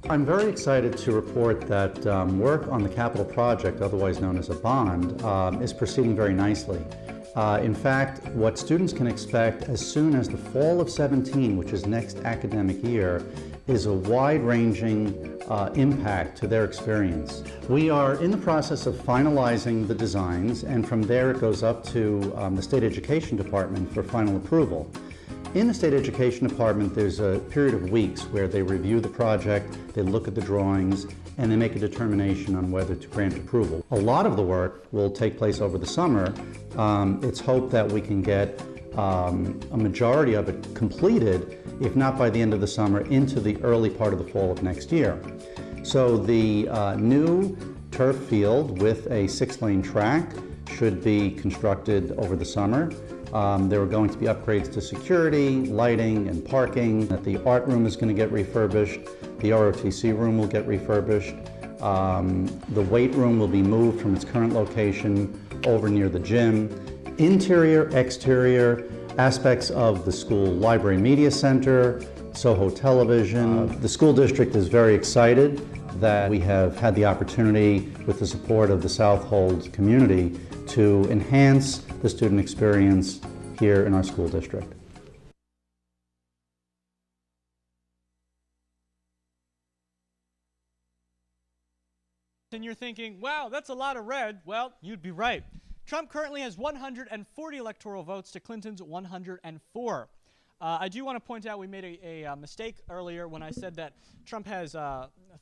I'm very excited to report that work on the capital project, otherwise known as a bond, is proceeding very nicely. In fact, what students can expect as soon as the fall of 17, which is next academic year, is a wide-ranging impact to their experience. We are in the process of finalizing the designs, and from there it goes up to the State Education Department for final approval. In the State Education Department, there's a period of weeks where they review the project, they look at the drawings, and they make a determination on whether to grant approval. A lot of the work will take place over the summer. It's hoped that we can get a majority of it completed, if not by the end of the summer, into the early part of the fall of next year. So the new turf field with a 6-lane track should be constructed over the summer. There are going to be upgrades to security, lighting, and parking. The art room is going to get refurbished. The ROTC room will get refurbished. The weight room will be moved from its current location over near the gym. Interior, exterior aspects of the school library media center, Soho Television. The school district is very excited that we have had the opportunity, with the support of the Southold community, to enhance the student experience here in our school district. And you're thinking, wow, that's a lot of red. Well, you'd be right. Trump currently has 140 electoral votes to Clinton's 104. I do want to point out we made a mistake earlier when I said that Trump has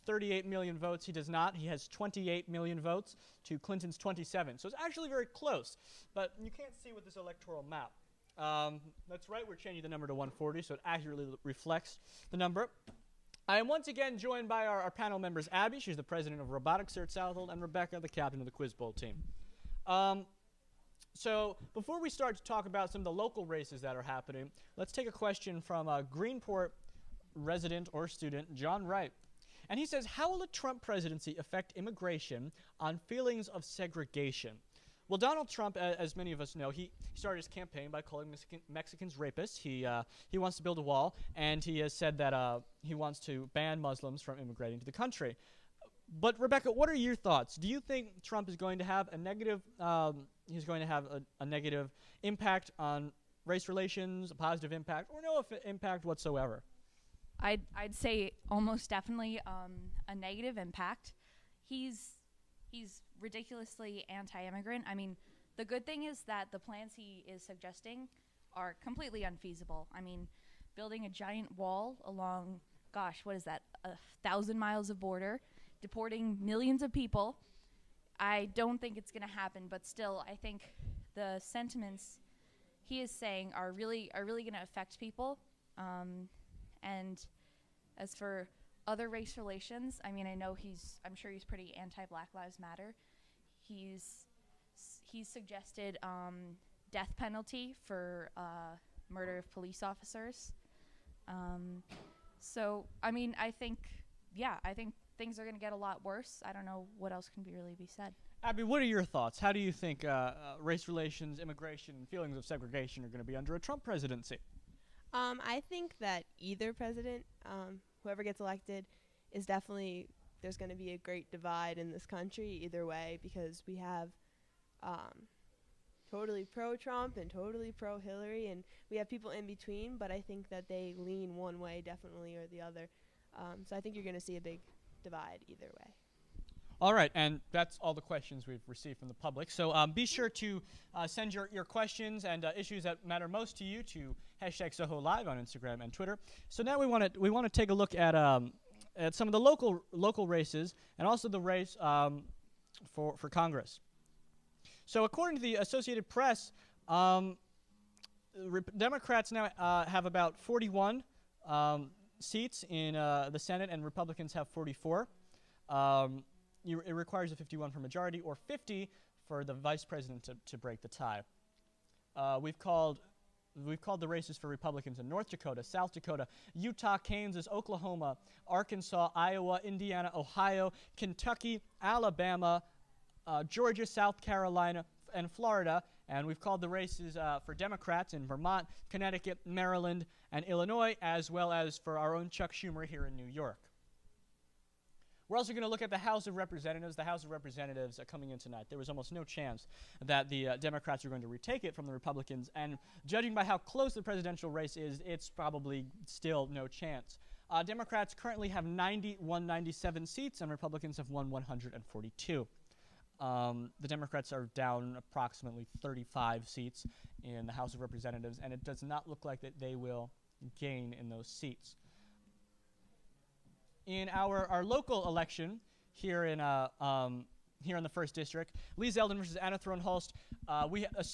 38 million votes. He does not. He has 28 million votes to Clinton's 27. So it's actually very close, but you can't see with this electoral map. That's right, we're changing the number to 140, so it accurately reflects the number. I am once again joined by our panel members, Abby, she's the president of robotics here at Southold, and Rebecca, the captain of the Quiz Bowl team. So before we start to talk about some of the local races that are happening, let's take a question from a Greenport resident or student, John Wright. And he says, how will the Trump presidency affect immigration on feelings of segregation? Well, Donald Trump, as many of us know, he started his campaign by calling Mexicans rapists. He wants to build a wall, and he has said that he wants to ban Muslims from immigrating to the country. But Rebecca, what are your thoughts? Do you think Trump is going to have a negative a negative impact on race relations, a positive impact, or no impact whatsoever? I'd say almost definitely a negative impact. He's ridiculously anti-immigrant. I mean, the good thing is that the plans he is suggesting are completely unfeasible. I mean, building a giant wall along, gosh, what is that, 1,000 miles of border, deporting millions of people. I don't think it's going to happen, but still, I think the sentiments he is saying are really going to affect people. And as for other race relations, I mean, I'm sure he's pretty anti-Black Lives Matter. He's suggested death penalty for murder of police officers. So, I mean, I think things are going to get a lot worse. I don't know what else can really be said. Abby, what are your thoughts? How do you think race relations, immigration, and feelings of segregation are going to be under a Trump presidency? I think that either president, whoever gets elected, is definitely, there's going to be a great divide in this country either way, because we have totally pro-Trump and totally pro-Hillary, and we have people in between, but I think that they lean one way definitely or the other. So I think you're going to see a big divide either way. All right, and that's all the questions we've received from the public. So be sure to send your questions and issues that matter most to you to #SohoLive on Instagram and Twitter. So now we want to take a look at some of the local races and also the race for Congress. So according to the Associated Press, Democrats now have about 41 seats in the Senate, and Republicans have 44. It requires a 51 for majority or 50 for the vice president to break the tie. We've called the races for Republicans in North Dakota, South Dakota, Utah, Kansas, Oklahoma, Arkansas, Iowa, Indiana, Ohio, Kentucky, Alabama, Georgia, South Carolina, and Florida. And we've called the races for Democrats in Vermont, Connecticut, Maryland, and Illinois, as well as for our own Chuck Schumer here in New York. We're also going to look at the House of Representatives. The House of Representatives are coming in tonight. There was almost no chance that the Democrats are going to retake it from the Republicans. And judging by how close the presidential race is, it's probably still no chance. Democrats currently have 197 seats, and Republicans have won 142. The Democrats are down approximately 35 seats in the House of Representatives, and it does not look like that they will gain in those seats. In our local election here in the 1st District, Lee Zeldin versus Anna Thron-Hulst,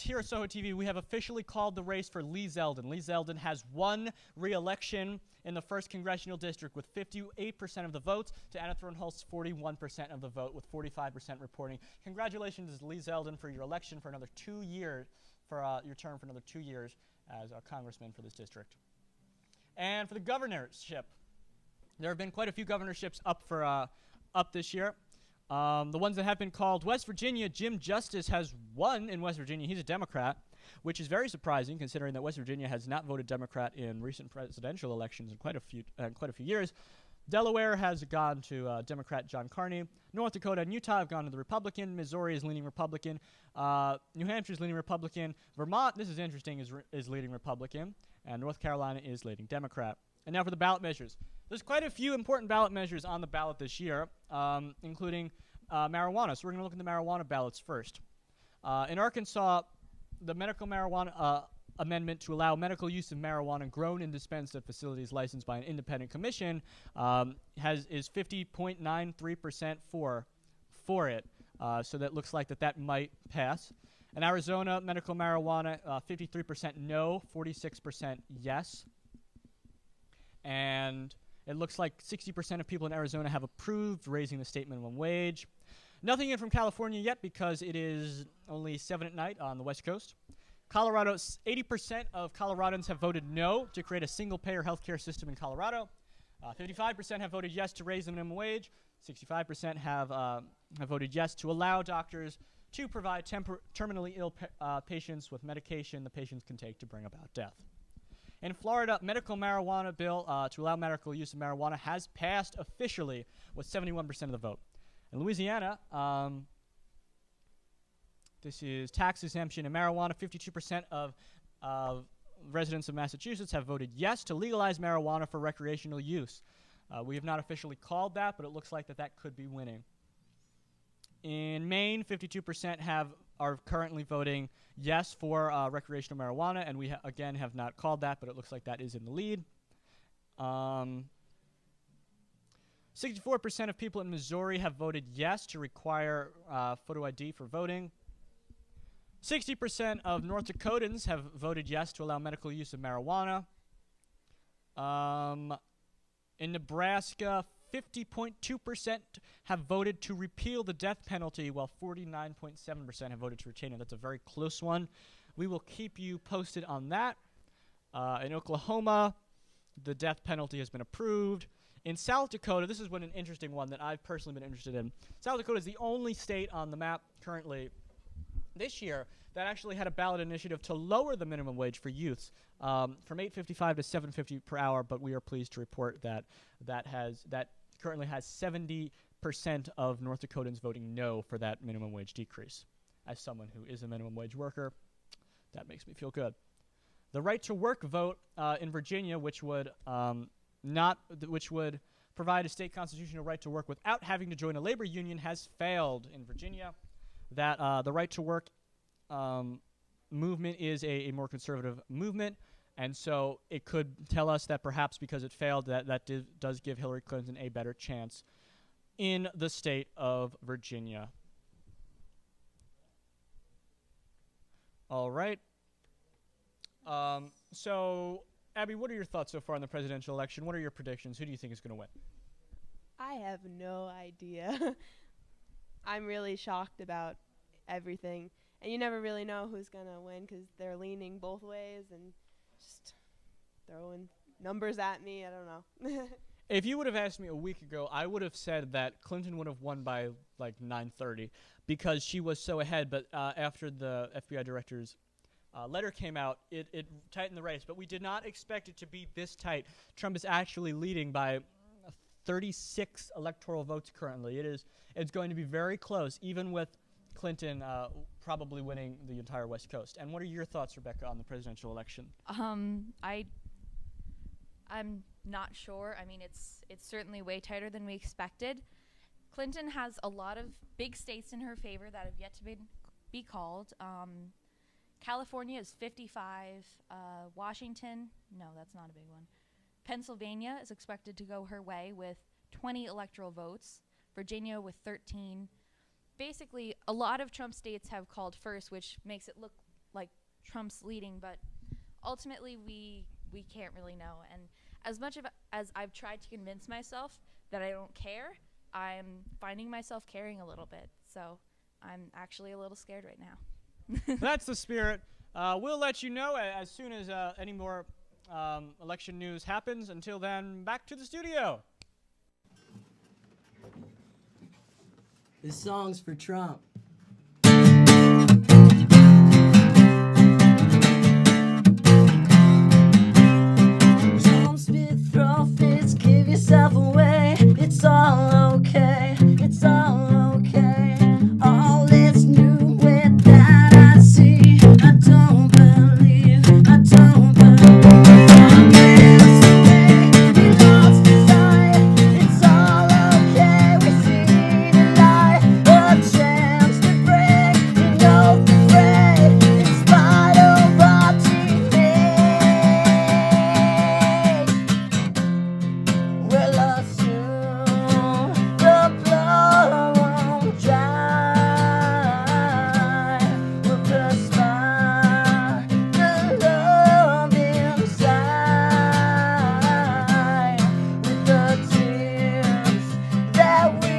here at Soho TV, we have officially called the race for Lee Zeldin. Lee Zeldin has won re-election in the 1st Congressional District with 58% of the votes to Anna Thron-Hulst's 41% of the vote, with 45% reporting. Congratulations, Lee Zeldin, for your election for another 2 years, for your term for another 2 years as a congressman for this district. And for the governorship, there have been quite a few governorships up this year. The ones that have been called: West Virginia, Jim Justice has won in West Virginia. He's a Democrat, which is very surprising considering that West Virginia has not voted Democrat in recent presidential elections in quite a few years. Delaware has gone to Democrat John Carney. North Dakota and Utah have gone to the Republican. Missouri is leaning Republican. New Hampshire is leaning Republican. Vermont, this is interesting, is leading Republican. And North Carolina is leading Democrat. And now for the ballot measures. There's quite a few important ballot measures on the ballot this year, including marijuana. So we're going to look at the marijuana ballots first. In Arkansas, the medical marijuana amendment to allow medical use of marijuana grown and dispensed at facilities licensed by an independent commission is 50.93% for it. So that looks like that might pass. In Arizona, medical marijuana, 53% no, 46% yes. And it looks like 60% of people in Arizona have approved raising the state minimum wage. Nothing in from California yet because it is only 7 at night on the West Coast. Colorado, 80% of Coloradans have voted no to create a single-payer healthcare system in Colorado. 55% have voted yes to raise the minimum wage. 65% have voted yes to allow doctors to provide terminally ill patients with medication the patients can take to bring about death. In Florida, medical marijuana bill to allow medical use of marijuana has passed officially with 71% of the vote. In Louisiana, this is tax exemption in marijuana. 52% of residents of Massachusetts have voted yes to legalize marijuana for recreational use. We have not officially called that, but it looks like that could be winning. In Maine, 52% are currently voting yes for recreational marijuana, and we again have not called that, but it looks like that is in the lead. 64% of people in Missouri have voted yes to require photo ID for voting. 60% of North Dakotans have voted yes to allow medical use of marijuana. In Nebraska, 50.2% have voted to repeal the death penalty, while 49.7% have voted to retain it. That's a very close one. We will keep you posted on that. In Oklahoma, the death penalty has been approved. In South Dakota, this is an interesting one that I've personally been interested in. South Dakota is the only state on the map currently this year that actually had a ballot initiative to lower the minimum wage for youths from $8.55 to $7.50 per hour, but we are pleased to report that currently has 70% of North Dakotans voting no for that minimum wage decrease. As someone who is a minimum wage worker, that makes me feel good. The right to work vote in Virginia, which would provide a state constitutional right to work without having to join a labor union, has failed in Virginia. That the right to work movement is a more conservative movement, and so it could tell us that perhaps because it failed, that does give Hillary Clinton a better chance in the state of Virginia. All right. So, Abby, what are your thoughts so far on the presidential election? What are your predictions? Who do you think is going to win? I have no idea. I'm really shocked about everything. And you never really know who's going to win because they're leaning both ways and just throwing numbers at me. I don't know. If you would have asked me a week ago, I would have said that Clinton would have won by like 9:30 because she was so ahead. But after the FBI director's letter came out, it tightened the race. But we did not expect it to be this tight. Trump is actually leading by 36 electoral votes currently. It's going to be very close, even with Clinton probably winning the entire West Coast. And what are your thoughts, Rebecca, on the presidential election? I'm not sure. I mean, it's certainly way tighter than we expected. Clinton has a lot of big states in her favor that have yet to be called. California is 55. Washington, no, that's not a big one. Pennsylvania is expected to go her way with 20 electoral votes. Virginia with 13. Basically, a lot of Trump states have called first, which makes it look like Trump's leading, but ultimately we can't really know. And as much as I've tried to convince myself that I don't care, I'm finding myself caring a little bit. So I'm actually a little scared right now. That's the spirit. We'll let you know as soon as any more election news happens. Until then, back to the studio. This song's for Trump. Don't spit, throw fits, give yourself away. It's all okay. It's all okay. All is new with that I see. I don't believe. I don't believe. We lost the sight. It's all okay. We see the light. A chance to break. We know the fray. In spite of our teammates. We'll assume the blood won't dry. We'll perspire the love inside. With the tears that we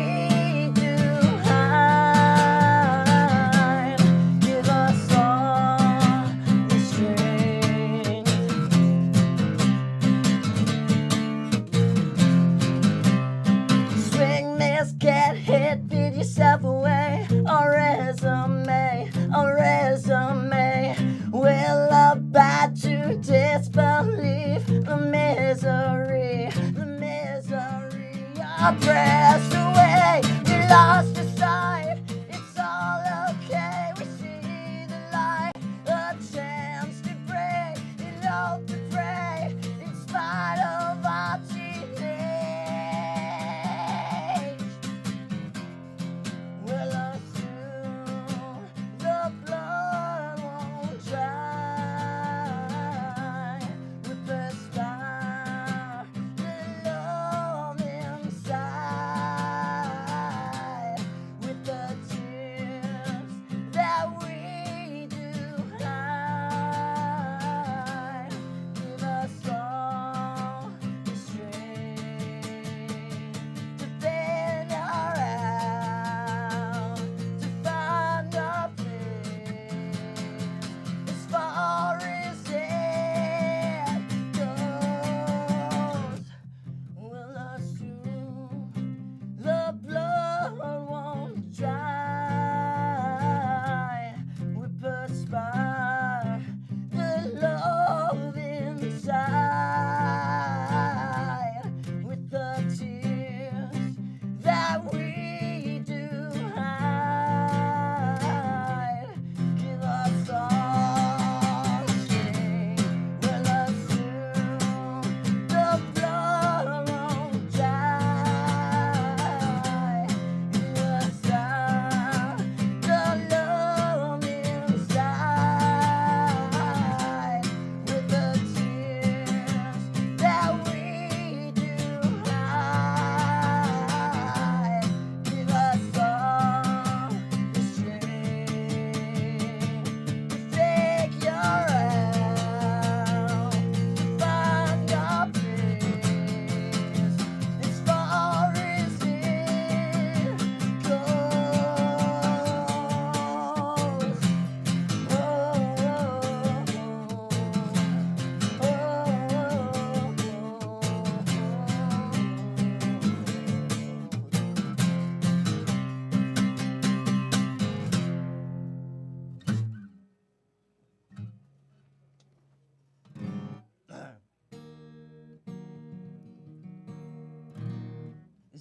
do hide, give us all the strength. Swing, miss, get hit, bid yourself away. A resume, will abide to disbelief. The misery, pressed away. We lost your sight. It's all okay. We see the light. A chance to break. We hope to pray. In spite of our teenage. We'll assume the blood won't dry. With the star, the love inside.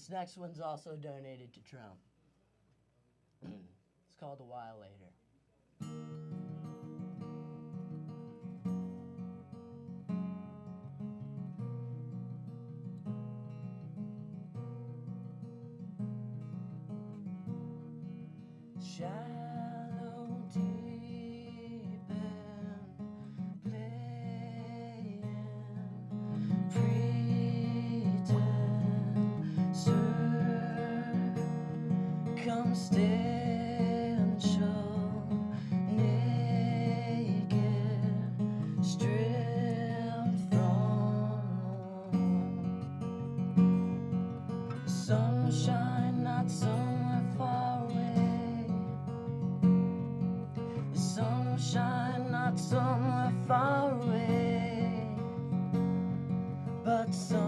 This next one's also donated to Trump. It's called A While Later. Shallow, deep, and playing, pretend, circumstantial, naked, stripped from sunshine, not somewhere far away. Sunshine, not somewhere far away, but somewhere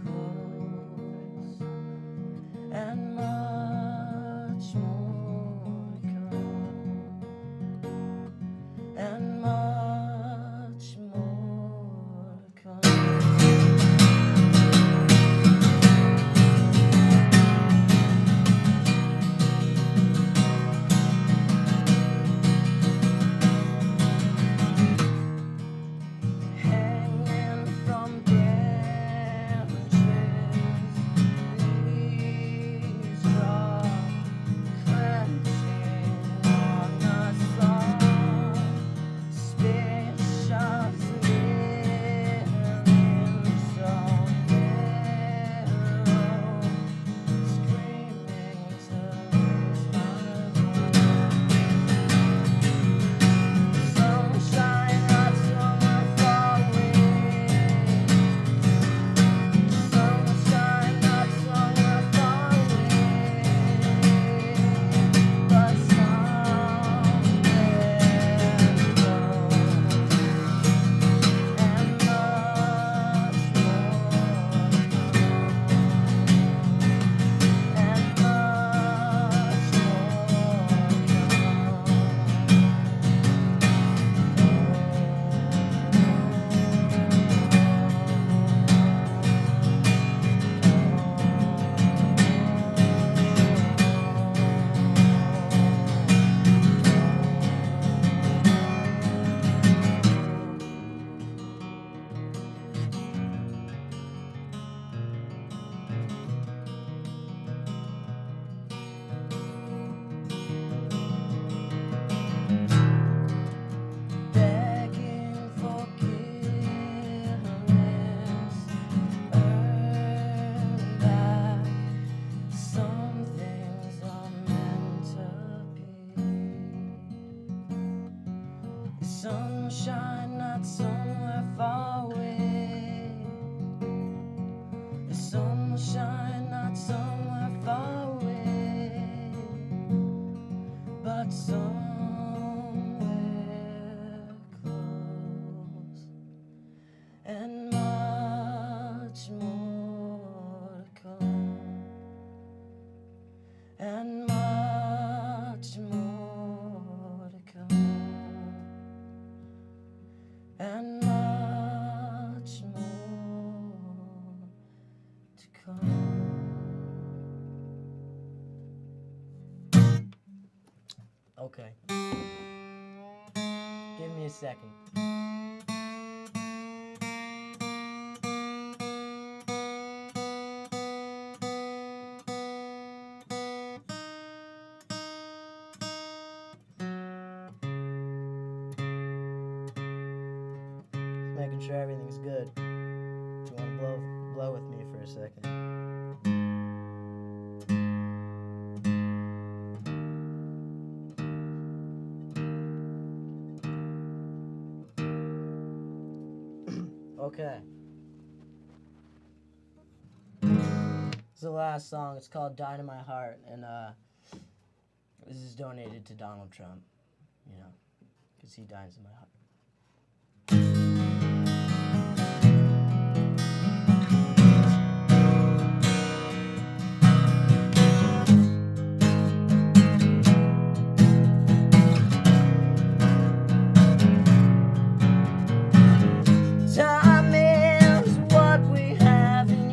close, and much more to come, and much more to come. Hanging from branches, leaves drop, crunching on the soft spacious living somewhere, screaming to lose my mind. Sunshine, not somewhere far away. Sunshine, not somewhere far away, but somewhere close, and much begging forgiveness, earn back. Some things are meant to be. Sunshine, not somewhere far away. Sunshine, not somewhere far away, but somewhere close, and much more to come, and much more to come, and much more to come. Okay. Give me a second. Just making sure everything's good. If you want to blow with me for a second. Okay. This is the last song. It's called "Die to My Heart," and this is donated to Donald Trump, you know, because he dies in my heart. Time is what we have in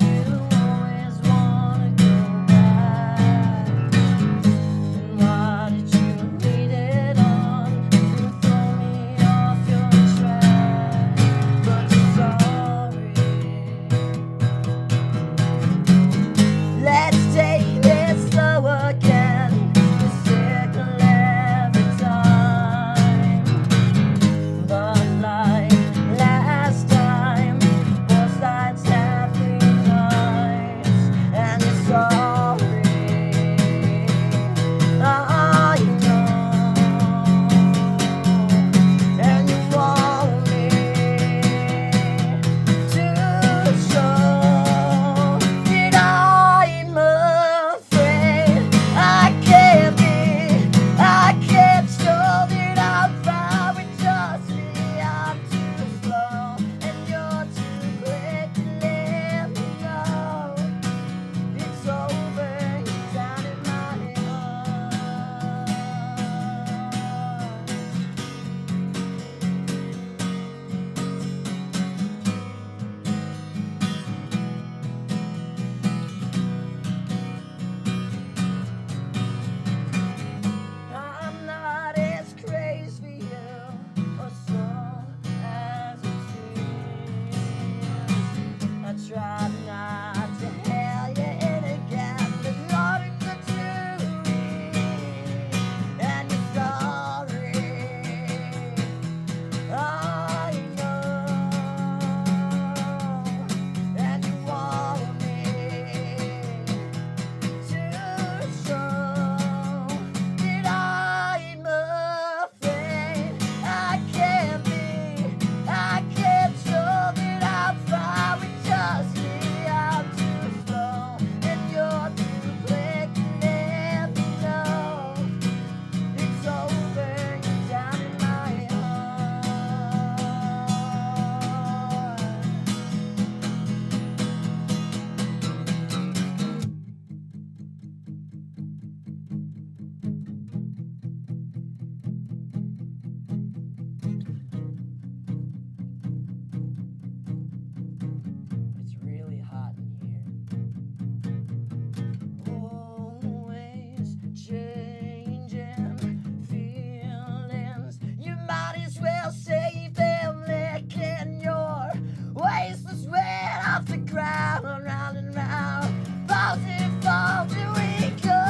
off the ground, round and round. Falls and falls and we go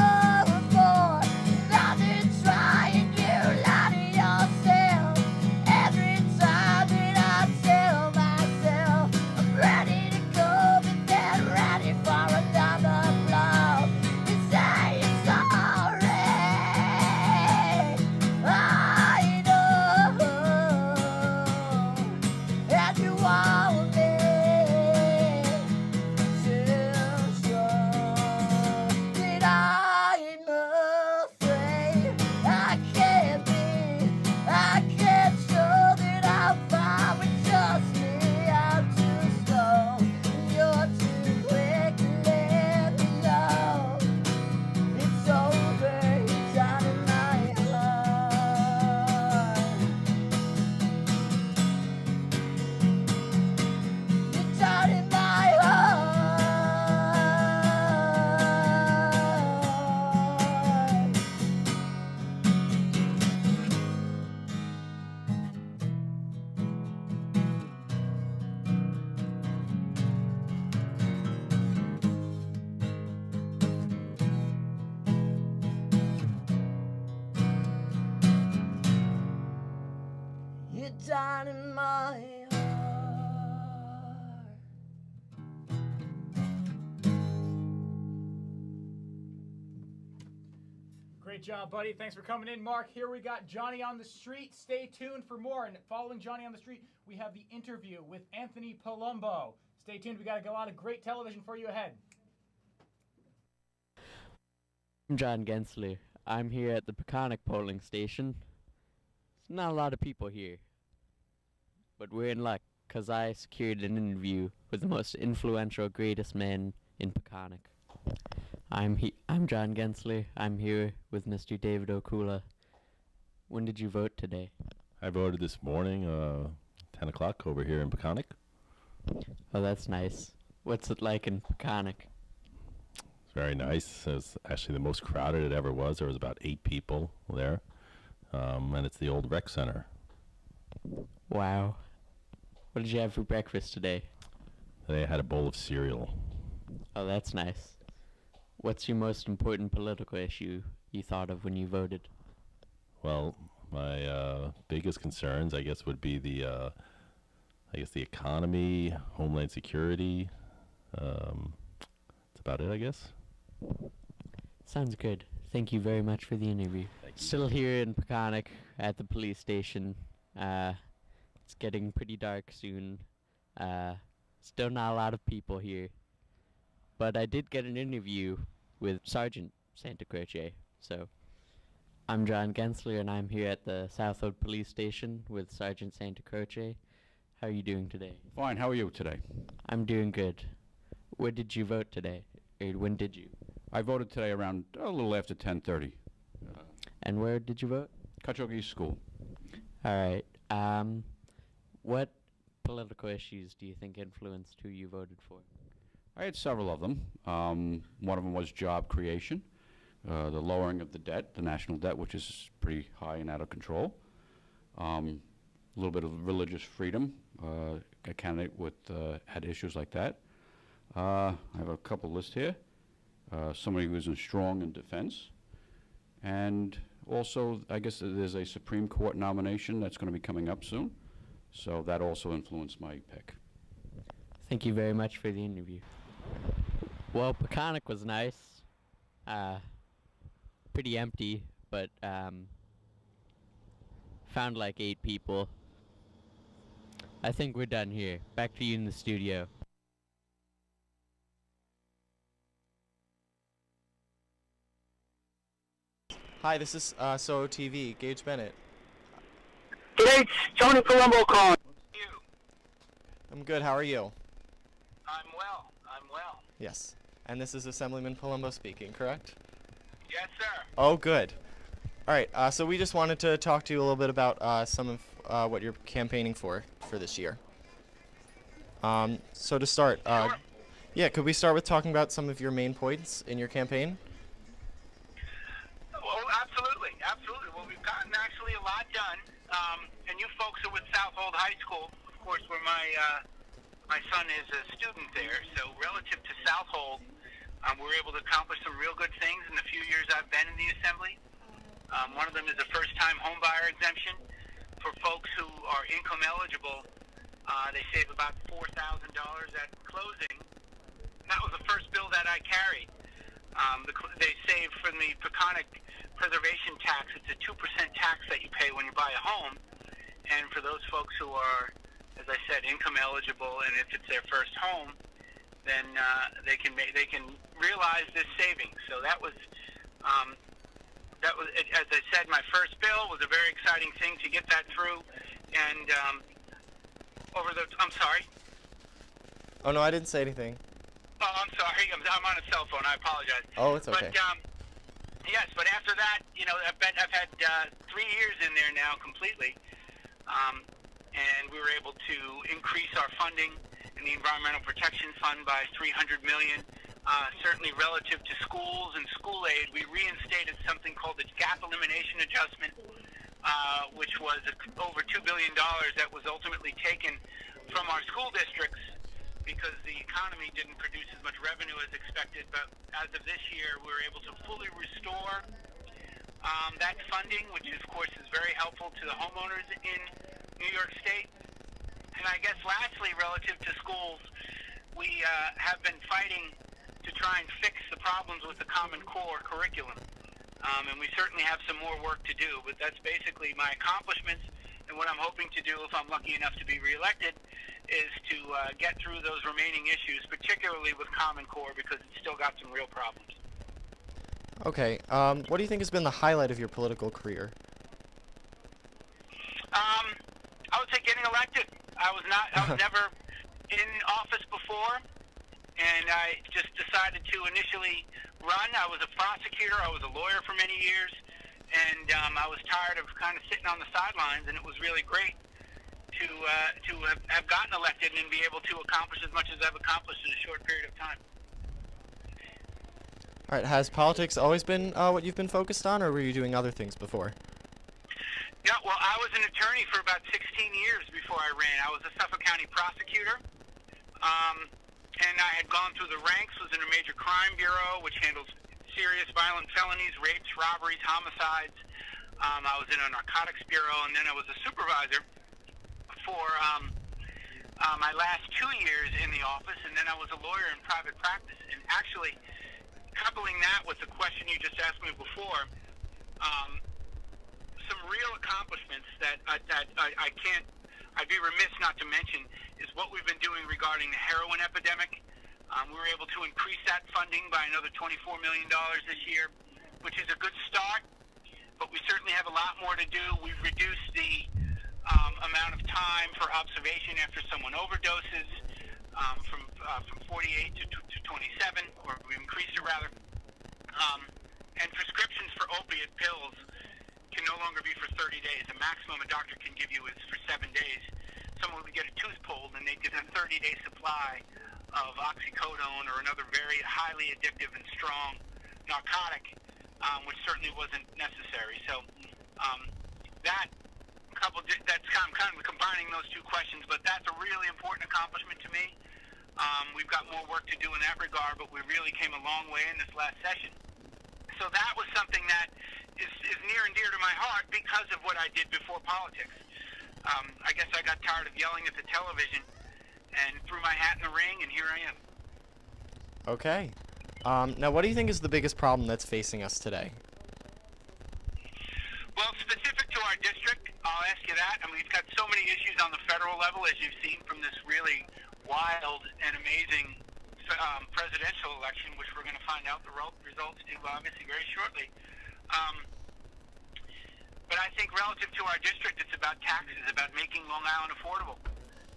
for nothing, trying you lie to yourself. Every time that I tell myself I'm ready to go, but then ready for another blow. You say it's alright, I know, and you want me to show that I'm afraid. I can't be, I can't show that I'm fine with just me. I'm too slow, you're too quick to let me know. It's over, it's out of my heart. It's out in my heart. You're down in my heart. Great job, buddy. Thanks for coming in, Mark. Here we got Johnny on the Street. Stay tuned for more. And following Johnny on the Street, we have the interview with Anthony Palumbo. Stay tuned. We got a lot of great television for you ahead. I'm John Gensler. I'm here at the Peconic polling station. There's not a lot of people here, but we're in luck, 'cause I secured an interview with the most influential, greatest man in Peconic. I'm John Gensler. I'm here with Mr. David Okula. When did you vote today? I voted this morning, 10 o'clock over here in Peconic. Oh, that's nice. What's it like in Peconic? It's very nice. It was actually the most crowded it ever was. There was about 8 people there. And it's the old rec center. Wow. What did you have for breakfast today? Today I had a bowl of cereal. Oh, that's nice. What's your most important political issue you thought of when you voted? Well, my biggest concerns, I guess, would be the economy, homeland security. That's about it, I guess. Sounds good. Thank you very much for the interview. Still here in Peconic at the police station. It's getting pretty dark soon. Still not a lot of people here. But I did get an interview with Sergeant Santa Croce. So I'm John Gensler, and I'm here at the Southwood Police Station with Sergeant Santa Croce. How are you doing today? Fine, how are you today? I'm doing good. Where did you vote today? Or when did you? I voted today around a little after 10:30. And where did you vote? Cutchogue School. All right. What political issues do you think influenced who you voted for? I had several of them. One of them was job creation, the lowering of the debt, the national debt, which is pretty high and out of control. A little bit of religious freedom. A candidate with had issues like that. I have a couple lists here. Somebody who is strong in defense. And also, I guess there's a Supreme Court nomination that's going to be coming up soon. So that also influenced my pick. Thank you very much for the interview. Well, Peconic was nice. Pretty empty, but found like 8 people. I think we're done here. Back to you in the studio. Hi, this is SOO TV, Gage Bennett. It's Tony Palumbo calling. I'm good, how are you? I'm well. Yes. And this is Assemblyman Palumbo speaking, correct? Yes, sir. Oh, good. Alright, so we just wanted to talk to you a little bit about some of what you're campaigning for this year. So to start, Sure. yeah, could we start with talking about some of your main points in your campaign? Well, absolutely. Well, we've gotten actually a lot done. And you folks are with Southold High School, of course, where my my son is a student there. So relative to Southold, we're able to accomplish some real good things in the few years I've been in the Assembly. One of them is a first-time homebuyer exemption for folks who are income eligible. They save about $4,000 at closing. That was the first bill that I carried. They save from the Peconic preservation tax. It's a 2% tax that you pay when you buy a home. And for those folks who are, as I said, income eligible, and if it's their first home, then they can realize this savings. So that was, as I said, my first bill was a very exciting thing to get that through. And I'm sorry. Oh no, I didn't say anything. Oh, I'm sorry. I'm on a cell phone. I apologize. Oh, it's okay. But yes, but after that, I've had 3 years in there now completely, and we were able to increase our funding in the Environmental Protection Fund by $300 million. Certainly relative to schools and school aid, we reinstated something called the gap elimination adjustment, which was over $2 billion that was ultimately taken from our school districts because the economy didn't produce as much revenue as expected. But as of this year, we were able to fully restore that funding, which of course is very helpful to the homeowners in New York State. And I guess lastly, relative to schools, we have been fighting to try and fix the problems with the Common Core curriculum. And we certainly have some more work to do, but that's basically my accomplishments. And what I'm hoping to do, if I'm lucky enough to be reelected, is to get through those remaining issues, particularly with Common Core, because it's still got some real problems. Okay. What do you think has been the highlight of your political career? I would say getting elected. I was never in office before, and I just decided to initially run. I was a prosecutor. I was a lawyer for many years, and I was tired of kind of sitting on the sidelines, and it was really great to have gotten elected and be able to accomplish as much as I've accomplished in a short period of time. All right. Has politics always been what you've been focused on, or were you doing other things before? Yeah, well, I was an attorney for about 16 years before I ran. I was a Suffolk County prosecutor, and I had gone through the ranks, was in a major crime bureau, which handles serious violent felonies, rapes, robberies, homicides. I was in a narcotics bureau, and then I was a supervisor for my last 2 years in the office, and then I was a lawyer in private practice. And actually, coupling that with the question you just asked me before, some real accomplishments that I'd be remiss not to mention is what we've been doing regarding the heroin epidemic. We were able to increase that funding by another $24 million this year, which is a good start, but we certainly have a lot more to do. We've reduced the amount of time for observation after someone overdoses from 48 to 27, or we increased it rather. And prescriptions for opiate pills can no longer be for 30 days. The maximum a doctor can give you is for 7 days. Someone would get a tooth pulled and they get a 30-day supply of oxycodone or another very highly addictive and strong narcotic, which certainly wasn't necessary. So that's kind of combining those two questions, but that's a really important accomplishment to me. We've got more work to do in that regard, but we really came a long way in this last session. So that was something that is near and dear to my heart because of what I did before politics. I guess I got tired of yelling at the television and threw my hat in the ring, and here I am. Okay. Now, what do you think is the biggest problem that's facing us today? Well, specific to our district, I'll ask you that. I mean, we've got so many issues on the federal level, as you've seen from this really wild and amazing presidential election, which we're going to find out the results to obviously very shortly. But I think relative to our district, it's about taxes, about making Long Island affordable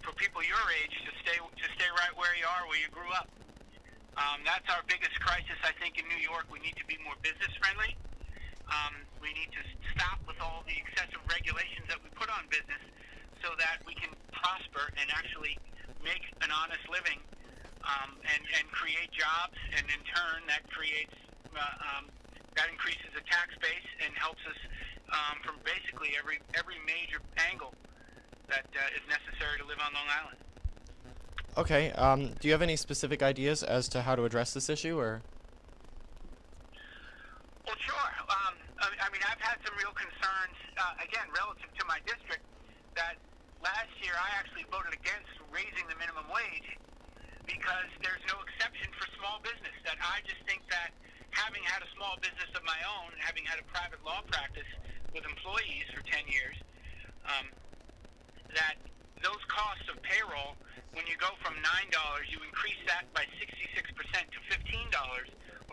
for people your age to stay right where you are, where you grew up. That's our biggest crisis, I think, in New York. We need to be more business friendly. We need to stop with all the excessive regulations that we put on business so that we can prosper and actually make an honest living and create jobs, and in turn that creates that increases the tax base and helps us from basically every major angle that is necessary to live on Long Island. Okay. Do you have any specific ideas as to how to address this issue, or? Well, sure. I mean, I've had some real concerns, again, relative to my district, that last year I actually voted against raising the minimum wage because there's no exception for small business. That I just think that having had a small business of my own, having had a private law practice with employees for 10 years, that those costs of payroll, when you go from $9, you increase that by 66% to $15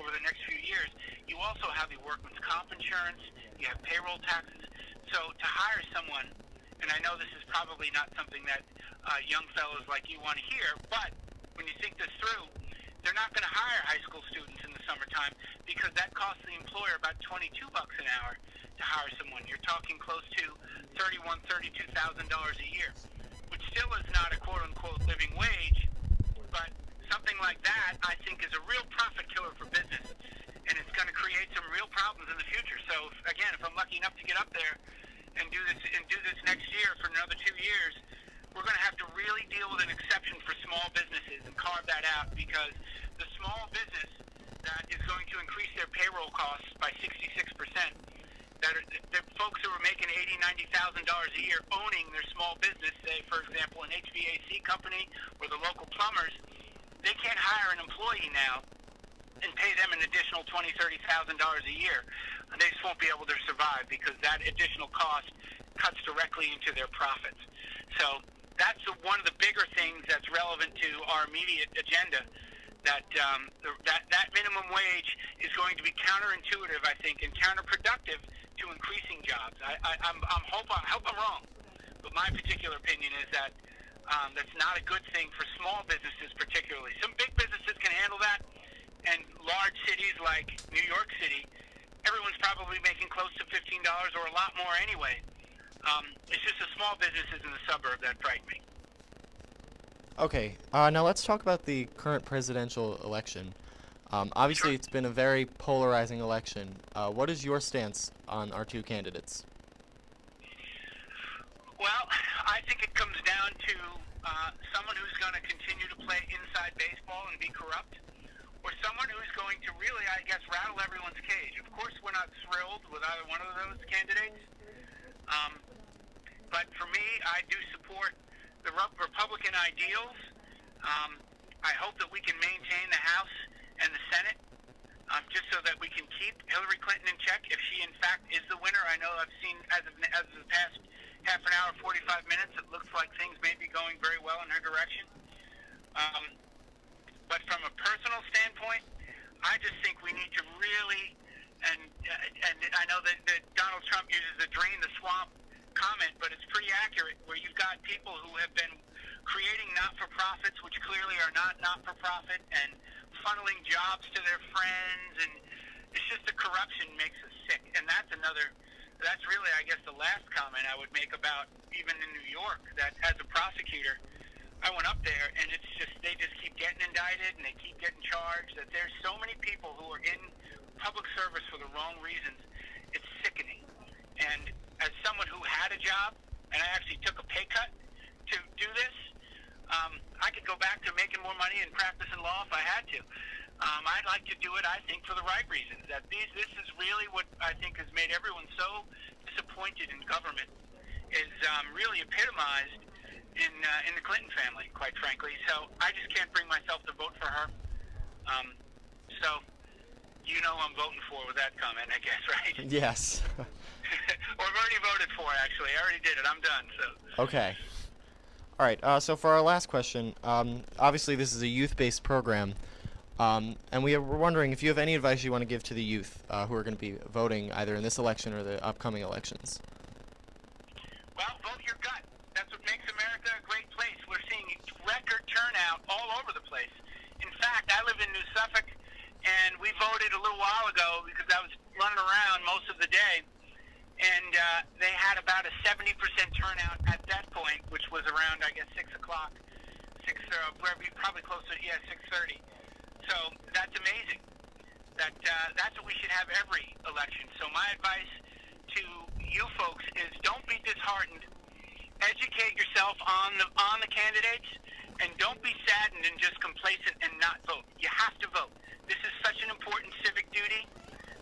over the next few years. You also have the workman's comp insurance, you have payroll taxes. So to hire someone, and I know this is probably not something that young fellows like you want to hear, but when you think this through, they're not going to hire high school students in the summertime because that costs the employer about $22 an hour to hire someone. You're talking close to $31,000, $32,000 a year, which still is not a quote-unquote living wage, but something like that I think is a real profit killer for business, and it's going to create some real problems in the future. So again, if I'm lucky enough to get up there and do this next year for another 2 years, we're going to have to really deal with an exception for small businesses and carve that out, because the small business that is going to increase their payroll costs by 66%, that are the folks who are making $80,000, $90,000 a year owning their small business, say for example an HVAC company or the local plumbers, they can't hire an employee now and pay them an additional $20,000, $30,000 a year. And they just won't be able to survive because that additional cost cuts directly into their profits. So that's one of the bigger things that's relevant to our immediate agenda, that that minimum wage is going to be counterintuitive, I think, and counterproductive to increasing jobs. I hope I'm wrong, but my particular opinion is that that's not a good thing for small businesses particularly. Some big businesses can handle that, and large cities like New York City, everyone's probably making close to $15 or a lot more anyway. It's just the small businesses in the suburb that frighten me. Okay, now let's talk about the current presidential election. Obviously, it's been a very polarizing election. What is your stance on our two candidates? Well, I think it comes down to someone who's going to continue to play inside baseball and be corrupt, or someone who's going to really, I guess, rattle everyone's cage. Of course, we're not thrilled with either one of those candidates. But for me, I do support the Republican ideals. I hope that we can maintain the House and the Senate, just so that we can keep Hillary Clinton in check if she, in fact, is the winner. I know I've seen, as of the past half an hour, 45 minutes, it looks like things may be going very well in her direction. But from a personal standpoint, I just think we need to really, and I know that Donald Trump uses the drain the swamp comment, but it's pretty accurate, where you've got people who have been creating not-for-profits, which clearly are not not-for-profit, and funneling jobs to their friends, and it's just the corruption makes us sick. And that's really, I guess, the last comment I would make about even in New York, that as a prosecutor, I went up there, and it's just, they just keep getting indicted, and they keep getting charged, that there's so many people who are in public service for the wrong reasons. It's sickening. And as someone who had a job, and I actually took a pay cut to do this, I could go back to making more money and practicing law if I had to. I'd like to do it, I think, for the right reasons. That this is really what I think has made everyone so disappointed in government, is really epitomized in the Clinton family, quite frankly. So I just can't bring myself to vote for her. So you know I'm voting for with that comment, I guess, right? Yes. Or I've already voted for, actually. I already did it. I'm done. So. Okay. All right. So for our last question, obviously this is a youth-based program, and we're wondering if you have any advice you want to give to the youth who are going to be voting either in this election or the upcoming elections. Well, vote your gut. That's what makes America a great place. We're seeing record turnout all over the place. In fact, I live in New Suffolk, and we voted a little while ago because I was running around most of the day. And they had about a 70% turnout at that point, which was around, I guess, 6 o'clock, probably close to 6:30. So that's amazing. That's what we should have every election. So my advice to you folks is don't be disheartened. Educate yourself on the candidates, and don't be sad saddened and just complacent and not vote. You have to vote. This is such an important civic duty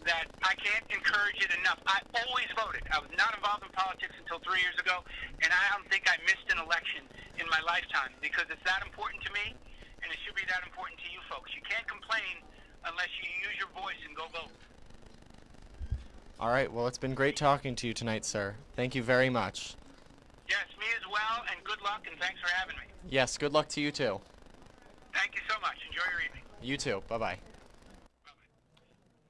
that I can't encourage it enough. I always voted. I was not involved in politics until 3 years ago, and I don't think I missed an election in my lifetime because it's that important to me, and it should be that important to you folks. You can't complain unless you use your voice and go vote. All right, well, it's been great talking to you tonight, sir. Thank you very much. Yes, me as well, and good luck, and thanks for having me. Yes, good luck to you too. Thank you so much. Enjoy your evening. You too. Bye-bye.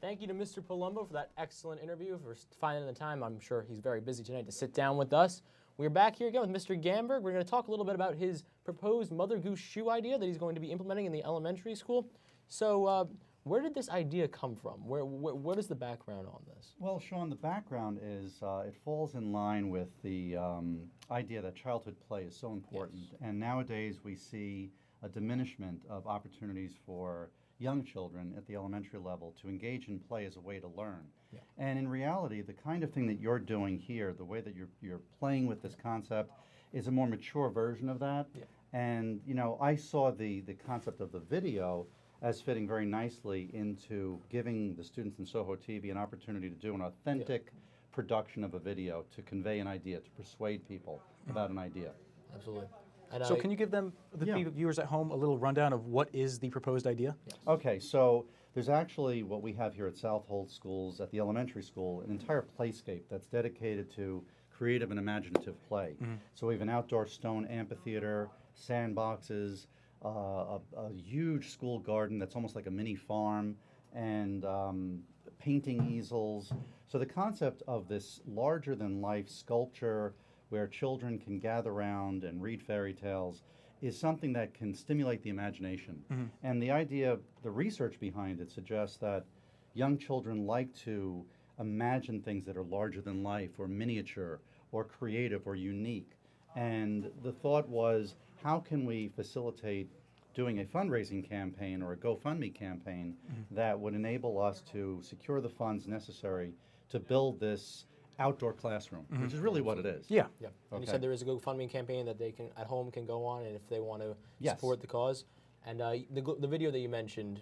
Thank you to Mr. Palumbo for that excellent interview, for finding the time. I'm sure he's very busy tonight to sit down with us. We're back here again with Mr. Gamberg. We're going to talk a little bit about his proposed Mother Goose shoe idea that he's going to be implementing in the elementary school. So where did this idea come from? What is the background on this? Well, Sean, the background is it falls in line with the idea that childhood play is so important. Yes. And nowadays we see a diminishment of opportunities for young children at the elementary level to engage in play as a way to learn. Yeah. And in reality, the kind of thing that you're doing here, the way that you're playing with this concept, is a more mature version of that. Yeah. And you know, I saw the concept of the video as fitting very nicely into giving the students in Soho TV an opportunity to do an authentic production of a video to convey an idea, to persuade people about an idea. Absolutely. So can you give them, the viewers at home, a little rundown of what is the proposed idea? Yes. Okay, so there's actually what we have here at Southold Schools, at the elementary school, an entire playscape that's dedicated to creative and imaginative play. Mm-hmm. So we have an outdoor stone amphitheater, sandboxes, a huge school garden that's almost like a mini farm, and painting easels. So the concept of this larger-than-life sculpture where children can gather around and read fairy tales is something that can stimulate the imagination. Mm-hmm. And the idea, the research behind it suggests that young children like to imagine things that are larger than life or miniature or creative or unique. And the thought was, how can we facilitate doing a fundraising campaign or a Gofundme campaign that would enable us to secure the funds necessary to build this outdoor classroom, which is really what it is. Yeah. Yeah. And you said there is a GoFundMe campaign that they can at home can go on, and if they want to support the cause. And the video that you mentioned,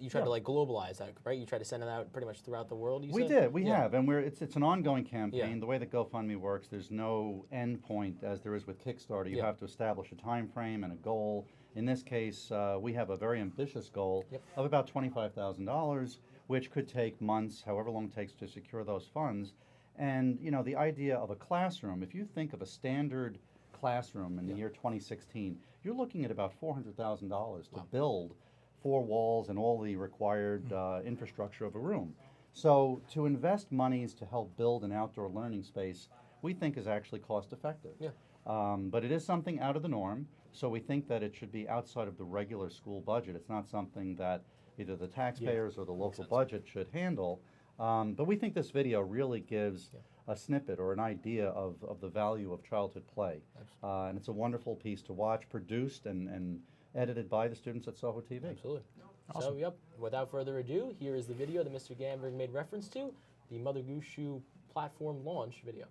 you tried to like globalize that, right? You tried to send it out pretty much throughout the world. You said? We have, and it's an ongoing campaign. Yeah. The way that GoFundMe works, there's no end point as there is with Kickstarter. You have to establish a time frame and a goal. In this case, we have a very ambitious goal of about $25,000, which could take months, however long it takes to secure those funds. And you know, the idea of a classroom, if you think of a standard classroom in the year 2016, you're looking at about $400,000 to build 4 walls and all the required infrastructure of a room. So to invest monies to help build an outdoor learning space, we think is actually cost effective. Yeah. But it is something out of the norm, so we think that it should be outside of the regular school budget. It's not something that either the taxpayers or the local budget should handle. But we think this video really gives a snippet or an idea of the value of childhood play. And it's a wonderful piece to watch, produced and edited by the students at Soho TV. Absolutely. Awesome. So, without further ado, here is the video that Mr. Gamberg made reference to, the Mother Goose Shoe platform launch video.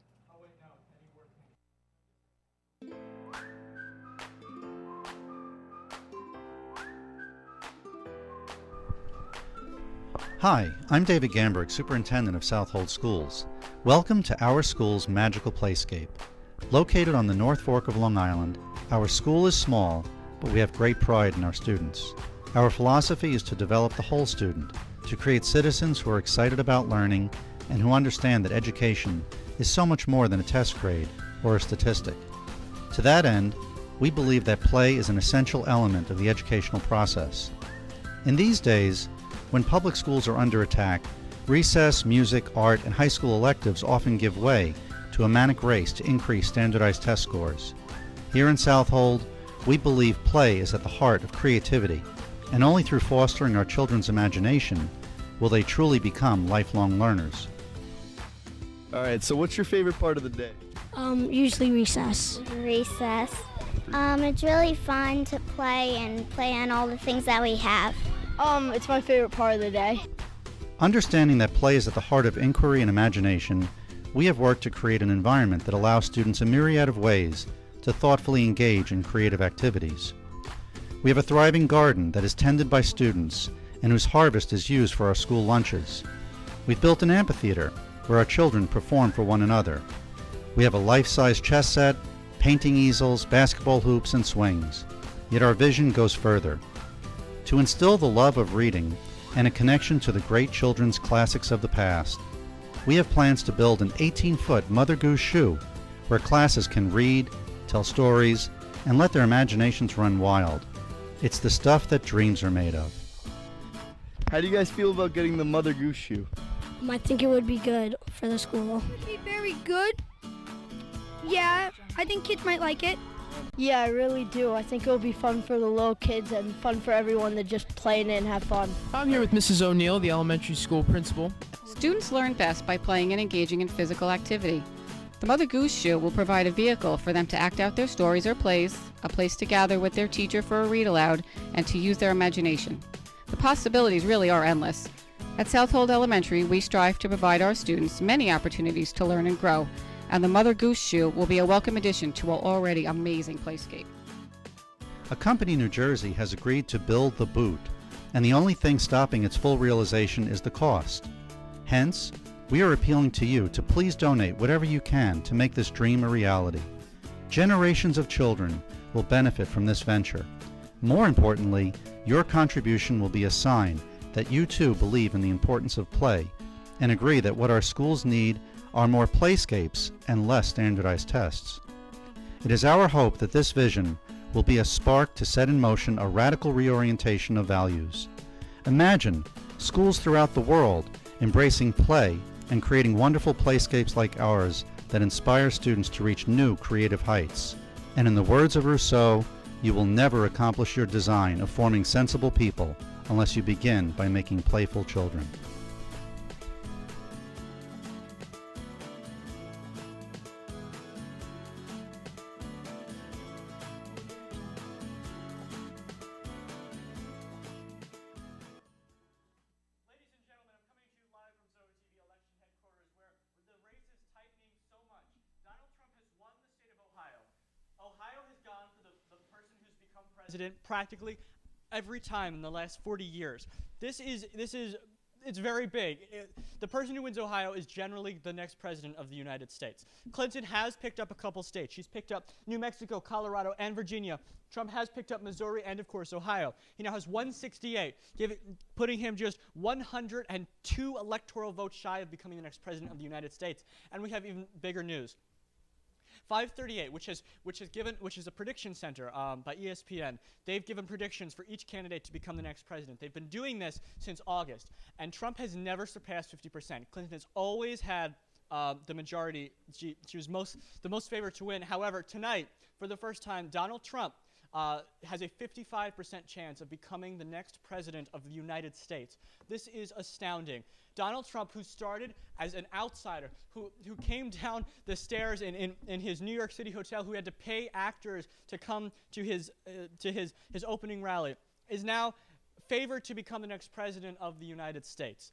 Hi, I'm David Gamberg, Superintendent of Southold Schools. Welcome to our school's magical playscape. Located on the North Fork of Long Island, our school is small, but we have great pride in our students. Our philosophy is to develop the whole student, to create citizens who are excited about learning and who understand that education is so much more than a test grade or a statistic. To that end, we believe that play is an essential element of the educational process. In these days, when public schools are under attack, recess, music, art, and high school electives often give way to a manic race to increase standardized test scores. Here in Southold, we believe play is at the heart of creativity, and only through fostering our children's imagination will they truly become lifelong learners. All right, so what's your favorite part of the day? Usually recess. Recess. It's really fun to play on all the things that we have. It's my favorite part of the day. Understanding that play is at the heart of inquiry and imagination, we have worked to create an environment that allows students a myriad of ways to thoughtfully engage in creative activities. We have a thriving garden that is tended by students and whose harvest is used for our school lunches. We've built an amphitheater where our children perform for one another. We have a life-size chess set, painting easels, basketball hoops, and swings. Yet our vision goes further. To instill the love of reading and a connection to the great children's classics of the past, we have plans to build an 18-foot Mother Goose shoe where classes can read, tell stories, and let their imaginations run wild. It's the stuff that dreams are made of. How do you guys feel about getting the Mother Goose shoe? I think it would be good for the school. Would be very good. Yeah, I think kids might like it. Yeah, I really do. I think it will be fun for the little kids and fun for everyone to just play in it and have fun. I'm here with Mrs. O'Neill, the elementary school principal. Students learn best by playing and engaging in physical activity. The Mother Goose Shoe will provide a vehicle for them to act out their stories or plays, a place to gather with their teacher for a read aloud, and to use their imagination. The possibilities really are endless. At Southold Elementary, we strive to provide our students many opportunities to learn and grow, and the Mother Goose Shoe will be a welcome addition to our already amazing playscape. A company in New Jersey has agreed to build the boot, and the only thing stopping its full realization is the cost. Hence, we are appealing to you to please donate whatever you can to make this dream a reality. Generations of children will benefit from this venture. More importantly, your contribution will be a sign that you too believe in the importance of play and agree that what our schools need are more playscapes and less standardized tests. It is our hope that this vision will be a spark to set in motion a radical reorientation of values. Imagine schools throughout the world embracing play and creating wonderful playscapes like ours that inspire students to reach new creative heights. And in the words of Rousseau, you will never accomplish your design of forming sensible people unless you begin by making playful children. President practically every time in the last 40 years. It's very big. The person who wins Ohio is generally the next president of the United States. Clinton has picked up a couple states. She's picked up New Mexico, Colorado, and Virginia. Trump has picked up Missouri and, of course, Ohio. He now has 168, putting him just 102 electoral votes shy of becoming the next president of the United States. And we have even bigger news. 538, which is a prediction center by ESPN. They've given predictions for each candidate to become the next president. They've been doing this since August, and Trump has never surpassed 50%. Clinton has always had the majority. She was the most favored to win. However, tonight, for the first time, Donald Trump has a 55% chance of becoming the next president of the United States. This is astounding. Donald Trump, who started as an outsider, who came down the stairs in his New York City hotel, who had to pay actors to come to his opening rally, is now favored to become the next president of the United States.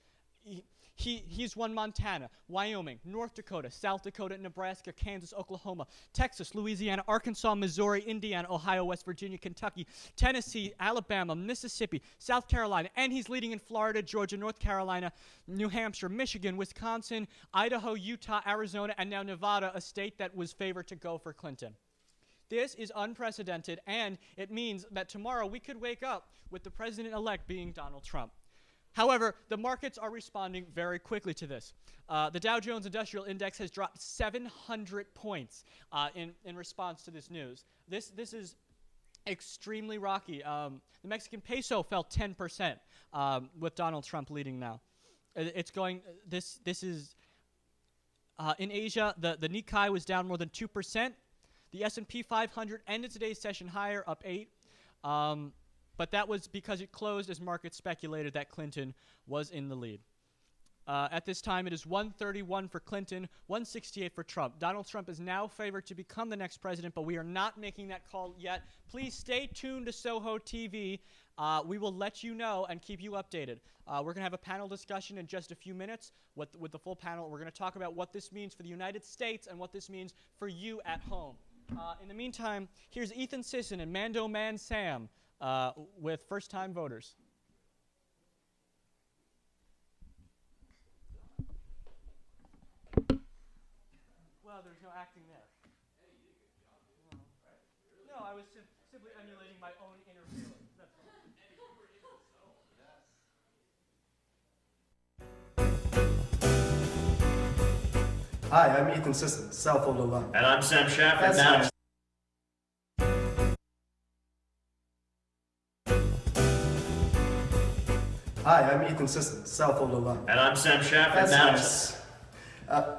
He's won Montana, Wyoming, North Dakota, South Dakota, Nebraska, Kansas, Oklahoma, Texas, Louisiana, Arkansas, Missouri, Indiana, Ohio, West Virginia, Kentucky, Tennessee, Alabama, Mississippi, South Carolina, and he's leading in Florida, Georgia, North Carolina, New Hampshire, Michigan, Wisconsin, Idaho, Utah, Arizona, and now Nevada, a state that was favored to go for Clinton. This is unprecedented, and it means that tomorrow we could wake up with the president-elect being Donald Trump. However, the markets are responding very quickly to this. The Dow Jones Industrial Index has dropped 700 points in response to this news. This is extremely rocky. The Mexican peso fell 10% with Donald Trump leading now. It's going. This is in Asia. The Nikkei was down more than 2%. The S&P 500 ended today's session higher, up 8. But that was because it closed as markets speculated that Clinton was in the lead. At this time, it is 131 for Clinton, 168 for Trump. Donald Trump is now favored to become the next president, but we are not making that call yet. Please stay tuned to Soho TV. We will let you know and keep you updated. We're going to have a panel discussion in just a few minutes with the full panel. We're going to talk about what this means for the United States and what this means for you at home. In the meantime, here's Ethan Sisson and Mando Man Sam with first-time voters. Well, there's no acting there. No, I was simply emulating my own inner feelings. That's all. Hi, I'm Ethan Sisson, Southhold alum. And I'm Sam Shafford. That's Now, nice. Hi, I'm Ethan Sisson, Southhold alum. And I'm Sam Shafford. That's Now, nice.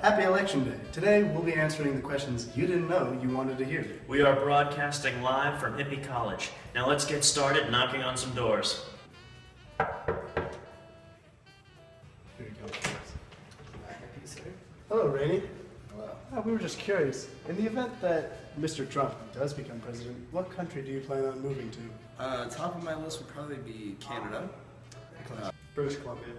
Happy Election Day. Today, we'll be answering the questions you didn't know you wanted to hear. we are broadcasting live from Hippie College. Now let's get started knocking on some doors. Here you go. Hello, Rainey. Hello. We were just curious. In the event that Mr. Trump does become president, what country do you plan on moving to? Top of my list would probably be Canada. British Columbia.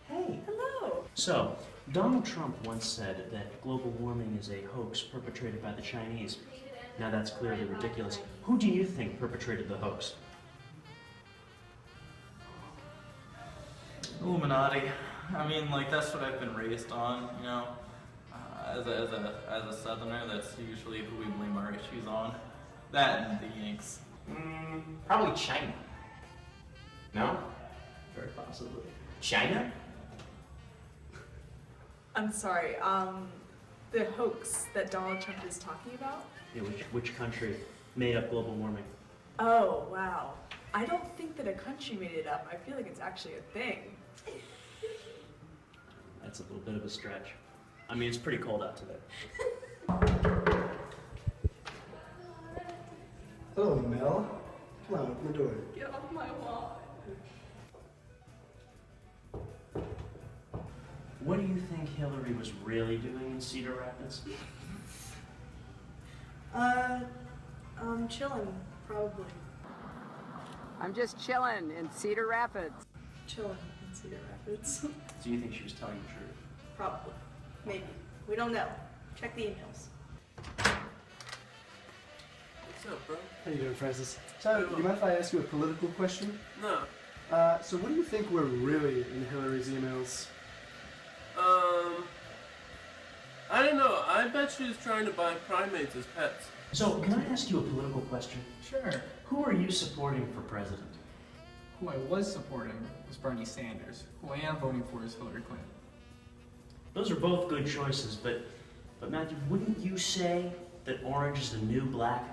Hey. Hello. So, Donald Trump once said that global warming is a hoax perpetrated by the Chinese. Now that's clearly ridiculous. Who do you think perpetrated the hoax? Illuminati. I mean, like, that's what I've been raised on, you know. As a Southerner, that's usually who we blame our issues on. That and the Yanks. Probably China. No? Very possibly. China? I'm sorry, the hoax that Donald Trump is talking about? Yeah, which country made up global warming? Oh, wow. I don't think that a country made it up. I feel like it's actually a thing. That's a little bit of a stretch. I mean, it's pretty cold out today. Hello, Mel. Come on, open the door. Get off my wall. What do you think Hillary was really doing in Cedar Rapids? Chilling, probably. I'm just chilling in Cedar Rapids. Chilling in Cedar Rapids. Do you think she was telling the truth? Probably. Maybe. We don't know. Check the emails. What's up, bro? How you doing, Francis? So, you mind if I ask you a political question? No. So what do you think were really in Hillary's emails? I don't know. I bet she was trying to buy primates as pets. So, can I ask you a political question? Sure. Who are you supporting for president? Who I was supporting was Bernie Sanders. Who I am voting for is Hillary Clinton. Those are both good choices, but Matthew, wouldn't you say that orange is the new black?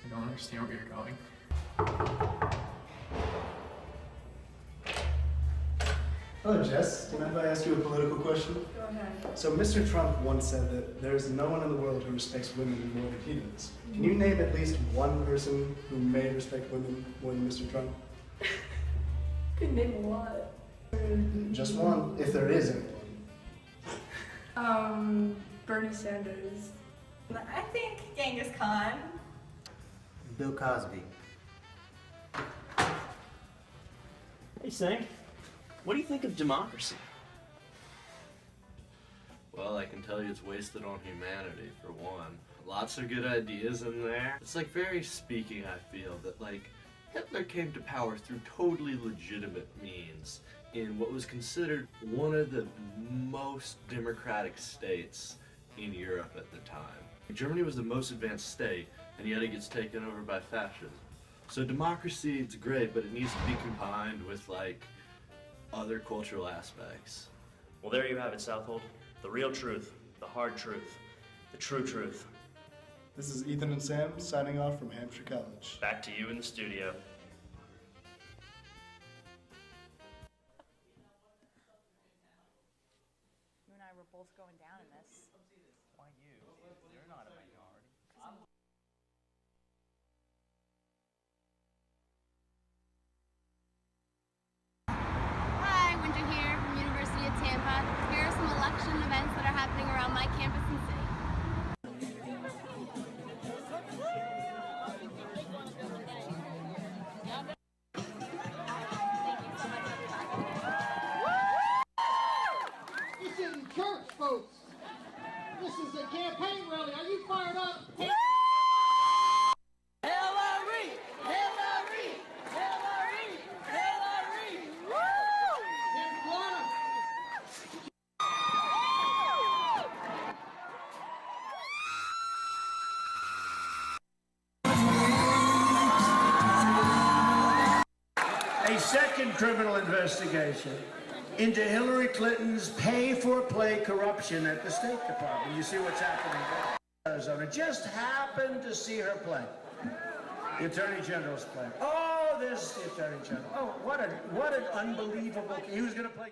I don't understand where you're going. Hello, Jess. Do you mind if I ask you a political question? Go ahead. So Mr. Trump once said that there is no one in the world who respects women more than he does. Can you name at least one person who may respect women more than Mr. Trump? Could name a lot. Just one, if there is anyone. Bernie Sanders. I think Genghis Khan. Bill Cosby. Hey, Sank. What do you think of democracy? Well, I can tell you it's wasted on humanity, for one. Lots of good ideas in there. It's like very speaking, I feel, that like Hitler came to power through totally legitimate means in what was considered one of the most democratic states in Europe at the time. Germany was the most advanced state, and yet it gets taken over by fascism. So democracy, it's great, but it needs to be combined with like other cultural aspects. Well, there you have it, Southold. The real truth, the hard truth, the true truth. This is Ethan and Sam signing off from Hampshire College. Back to you in the studio. You and I were both going down in this. Why you? You're not a minority. Hi, Winter here from University of Tampa. Here are some election events that are happening around my campus and city. a second criminal investigation into Hillary Clinton's pay-for-play corruption at the State Department. You see what's happening there. Arizona. Just happened to see her play. The Attorney General's play. Oh, there's the Attorney General. Oh, what an unbelievable... He was going to play...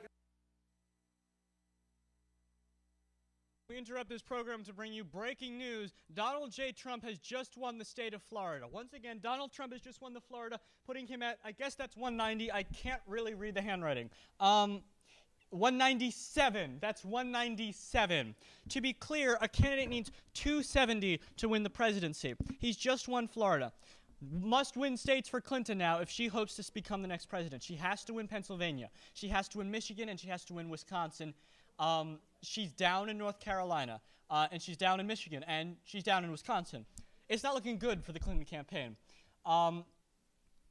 We interrupt this program to bring you breaking news. Donald J. Trump has just won the state of Florida. Once again, Donald Trump has just won the Florida, putting him at, I guess that's 190. I can't really read the handwriting. 197. That's 197. To be clear, a candidate needs 270 to win the presidency. He's just won Florida. Must-win states for Clinton now if she hopes to become the next president. She has to win Pennsylvania. She has to win Michigan, and she has to win Wisconsin. She's down in North Carolina, and she's down in Michigan, and she's down in Wisconsin. It's not looking good for the Clinton campaign. I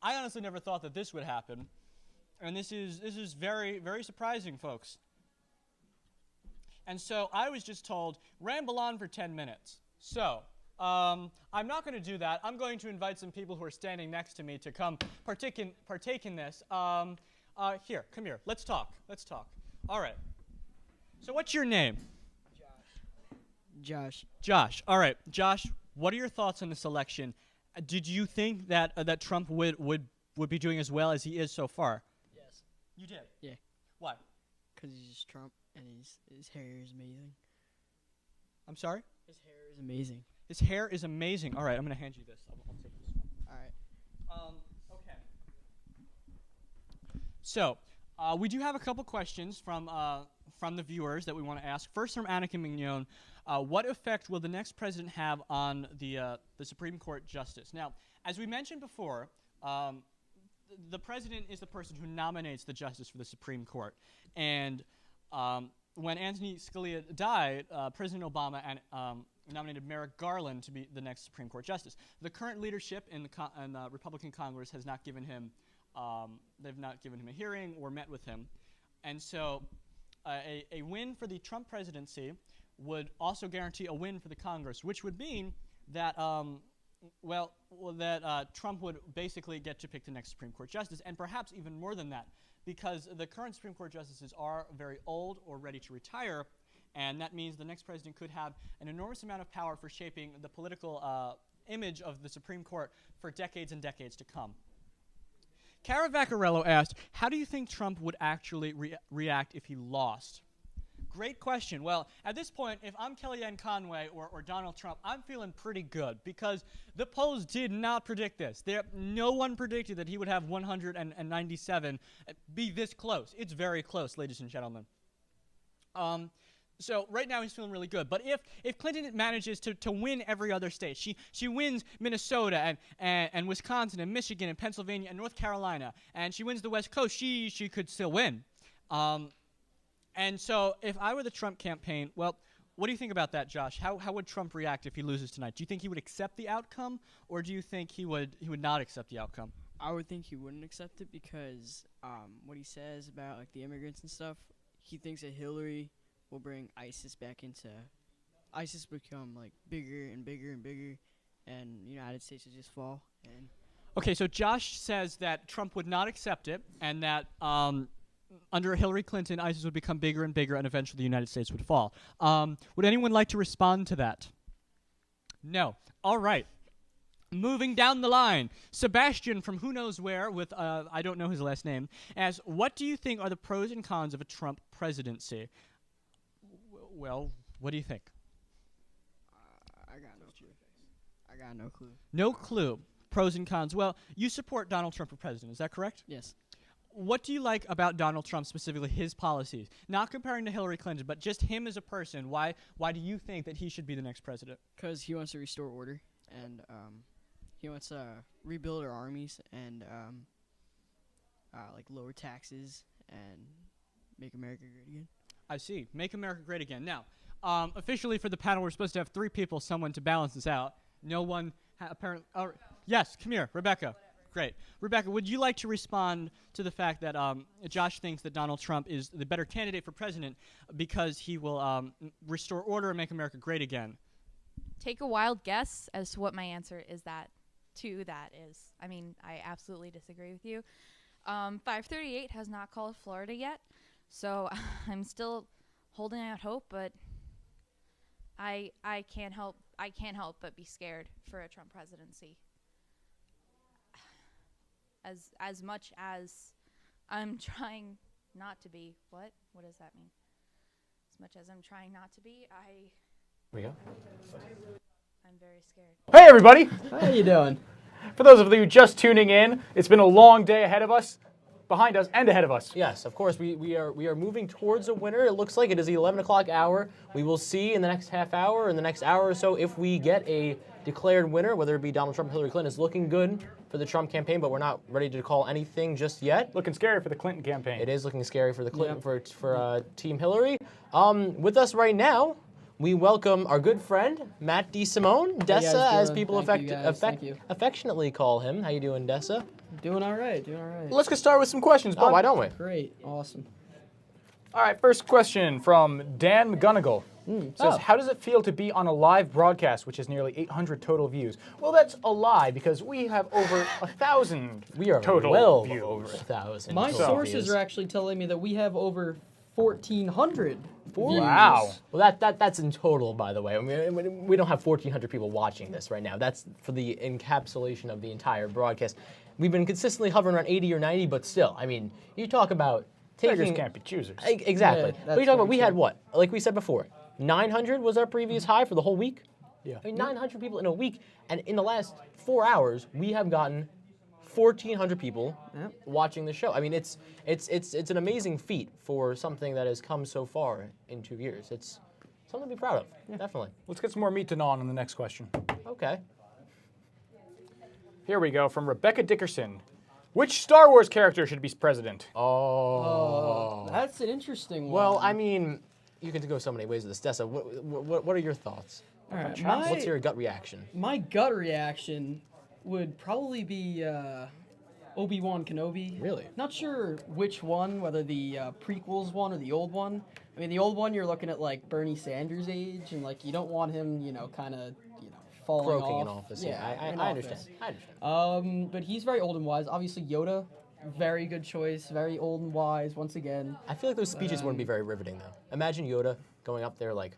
honestly never thought that this would happen, and this is very, very surprising, folks. And so I was just told, ramble on for 10 minutes. So I'm not going to do that. I'm going to invite some people who are standing next to me to come partake in this. Here, come here. Let's talk. Let's talk. All right. So what's your name? Josh. Josh. All right. Josh, what are your thoughts on this election? Did you think that that Trump would be doing as well as he is so far? Yes. You did? Yeah. Why? Because he's just Trump, and his hair is amazing. I'm sorry? His hair is amazing. His hair is amazing. All right, I'm going to hand you this. I'll take this one. All right. Okay. So, we do have a couple questions from the viewers that we want to ask. First, from Annika Mignon, what effect will the next president have on the Supreme Court justice? Now, as we mentioned before, the president is the person who nominates the justice for the Supreme Court. And when Anthony Scalia died, President Obama nominated Merrick Garland to be the next Supreme Court justice. The current leadership in the Republican Congress has not given him they've not given him a hearing or met with him. And so a win for the Trump presidency would also guarantee a win for the Congress, which would mean that, Trump would basically get to pick the next Supreme Court justice, and perhaps even more than that, because the current Supreme Court justices are very old or ready to retire, and that means the next president could have an enormous amount of power for shaping the political image of the Supreme Court for decades and decades to come. Cara Vaccarello asked, how do you think Trump would actually react if he lost? Great question. Well, at this point, if I'm Kellyanne Conway or Donald Trump, I'm feeling pretty good because the polls did not predict this. No one predicted that he would have 197 be this close. It's very close, ladies and gentlemen. So right now he's feeling really good. But if Clinton manages to win every other state, she wins Minnesota and Wisconsin and Michigan and Pennsylvania and North Carolina, and she wins the West Coast, she could still win. And so if I were the Trump campaign, well, what do you think about that, Josh? How would Trump react if he loses tonight? Do you think he would accept the outcome, or do you think he would not accept the outcome? I would think he wouldn't accept it because what he says about like the immigrants and stuff, he thinks that Hillary will bring ISIS back into ISIS become like bigger and bigger and bigger, and the United States would just fall. And okay, so Josh says that Trump would not accept it, and that under Hillary Clinton, ISIS would become bigger and bigger, and eventually the United States would fall. Would anyone like to respond to that? No. All right. Moving down the line, Sebastian from who knows where with, I don't know his last name, asks, what do you think are the pros and cons of a Trump presidency? Well, what do you think? I got no clue. I got no clue. No clue. Pros and cons. Well, you support Donald Trump for president, is that correct? Yes. What do you like about Donald Trump, specifically his policies? Not comparing to Hillary Clinton, but just him as a person. Why do you think that he should be the next president? Because he wants to restore order, and he wants to rebuild our armies and like lower taxes and make America great again. I see. Make America great again. Now, officially for the panel, we're supposed to have 3 people, someone to balance this out. No one apparently. Yes, come here, Rebecca. Great. Rebecca, would you like to respond to the fact that Josh thinks that Donald Trump is the better candidate for president because he will restore order and make America great again? Take a wild guess as to what my answer is to that is. I mean, I absolutely disagree with you. 538 has not called Florida yet, so I'm still holding out hope, but I can't help but be scared for a Trump presidency. As much as I'm trying not to be, what does that mean? As much as I'm trying not to be, Here we go. I'm very scared. Hey everybody! How you doing? For those of you just tuning in, it's been a long day ahead of us, behind us, and ahead of us. Yes, of course, we are moving towards a winner. It looks like it is the 11 o'clock hour. We will see in the next half hour, in the next hour or so, if we get a declared winner, whether it be Donald Trump or Hillary Clinton. It's looking good for the Trump campaign, but we're not ready to call anything just yet. Looking scary for the Clinton campaign. It is looking scary for the Clinton, for Team Hillary. With us right now, we welcome our good friend, Matt DeSimone, Dessa, as people affectionately call him. How you doing, Dessa? Doing all right, Let's get started with some questions, Bob. Why don't we? Great, awesome. All right, first question from Dan McGonigal. Says, how does it feel to be on a live broadcast, which has nearly 800 total views? Well, that's a lie, because we have over 1,000 We are total well views. over 1,000. My sources are actually telling me that we have over 1,400 views. Wow. Well, that's in total, by the way. I mean, we don't have 1,400 people watching this right now. That's for the encapsulation of the entire broadcast. We've been consistently hovering around 80 or 90, but still, I mean, you talk about taking... Beggars can't be choosers. Exactly. Yeah, but you talk about, we had what? Like we said before, 900 was our previous high for the whole week? Yeah. I mean, 900 people in a week, and in the last 4 hours, we have gotten 1,400 people watching the show. I mean, it's an amazing feat for something that has come so far in 2 years. It's something to be proud of, definitely. Let's get some more meat to gnaw on the next question. Okay. Here we go, from Rebecca Dickerson. Which Star Wars character should be president? Oh, that's an interesting one. Well, I mean, you can go so many ways with this. Dessa, what are your thoughts? All right, what's your gut reaction? My gut reaction would probably be Obi-Wan Kenobi. Really? Not sure which one, whether the prequels one or the old one. I mean, the old one, you're looking at like Bernie Sanders' age, and like you don't want him, kind of, falling Croaking off. in office. Yeah, I understand. But he's very old and wise. Obviously, Yoda, very good choice. Very old and wise. Once again. I feel like those speeches wouldn't be very riveting, though. Imagine Yoda going up there like,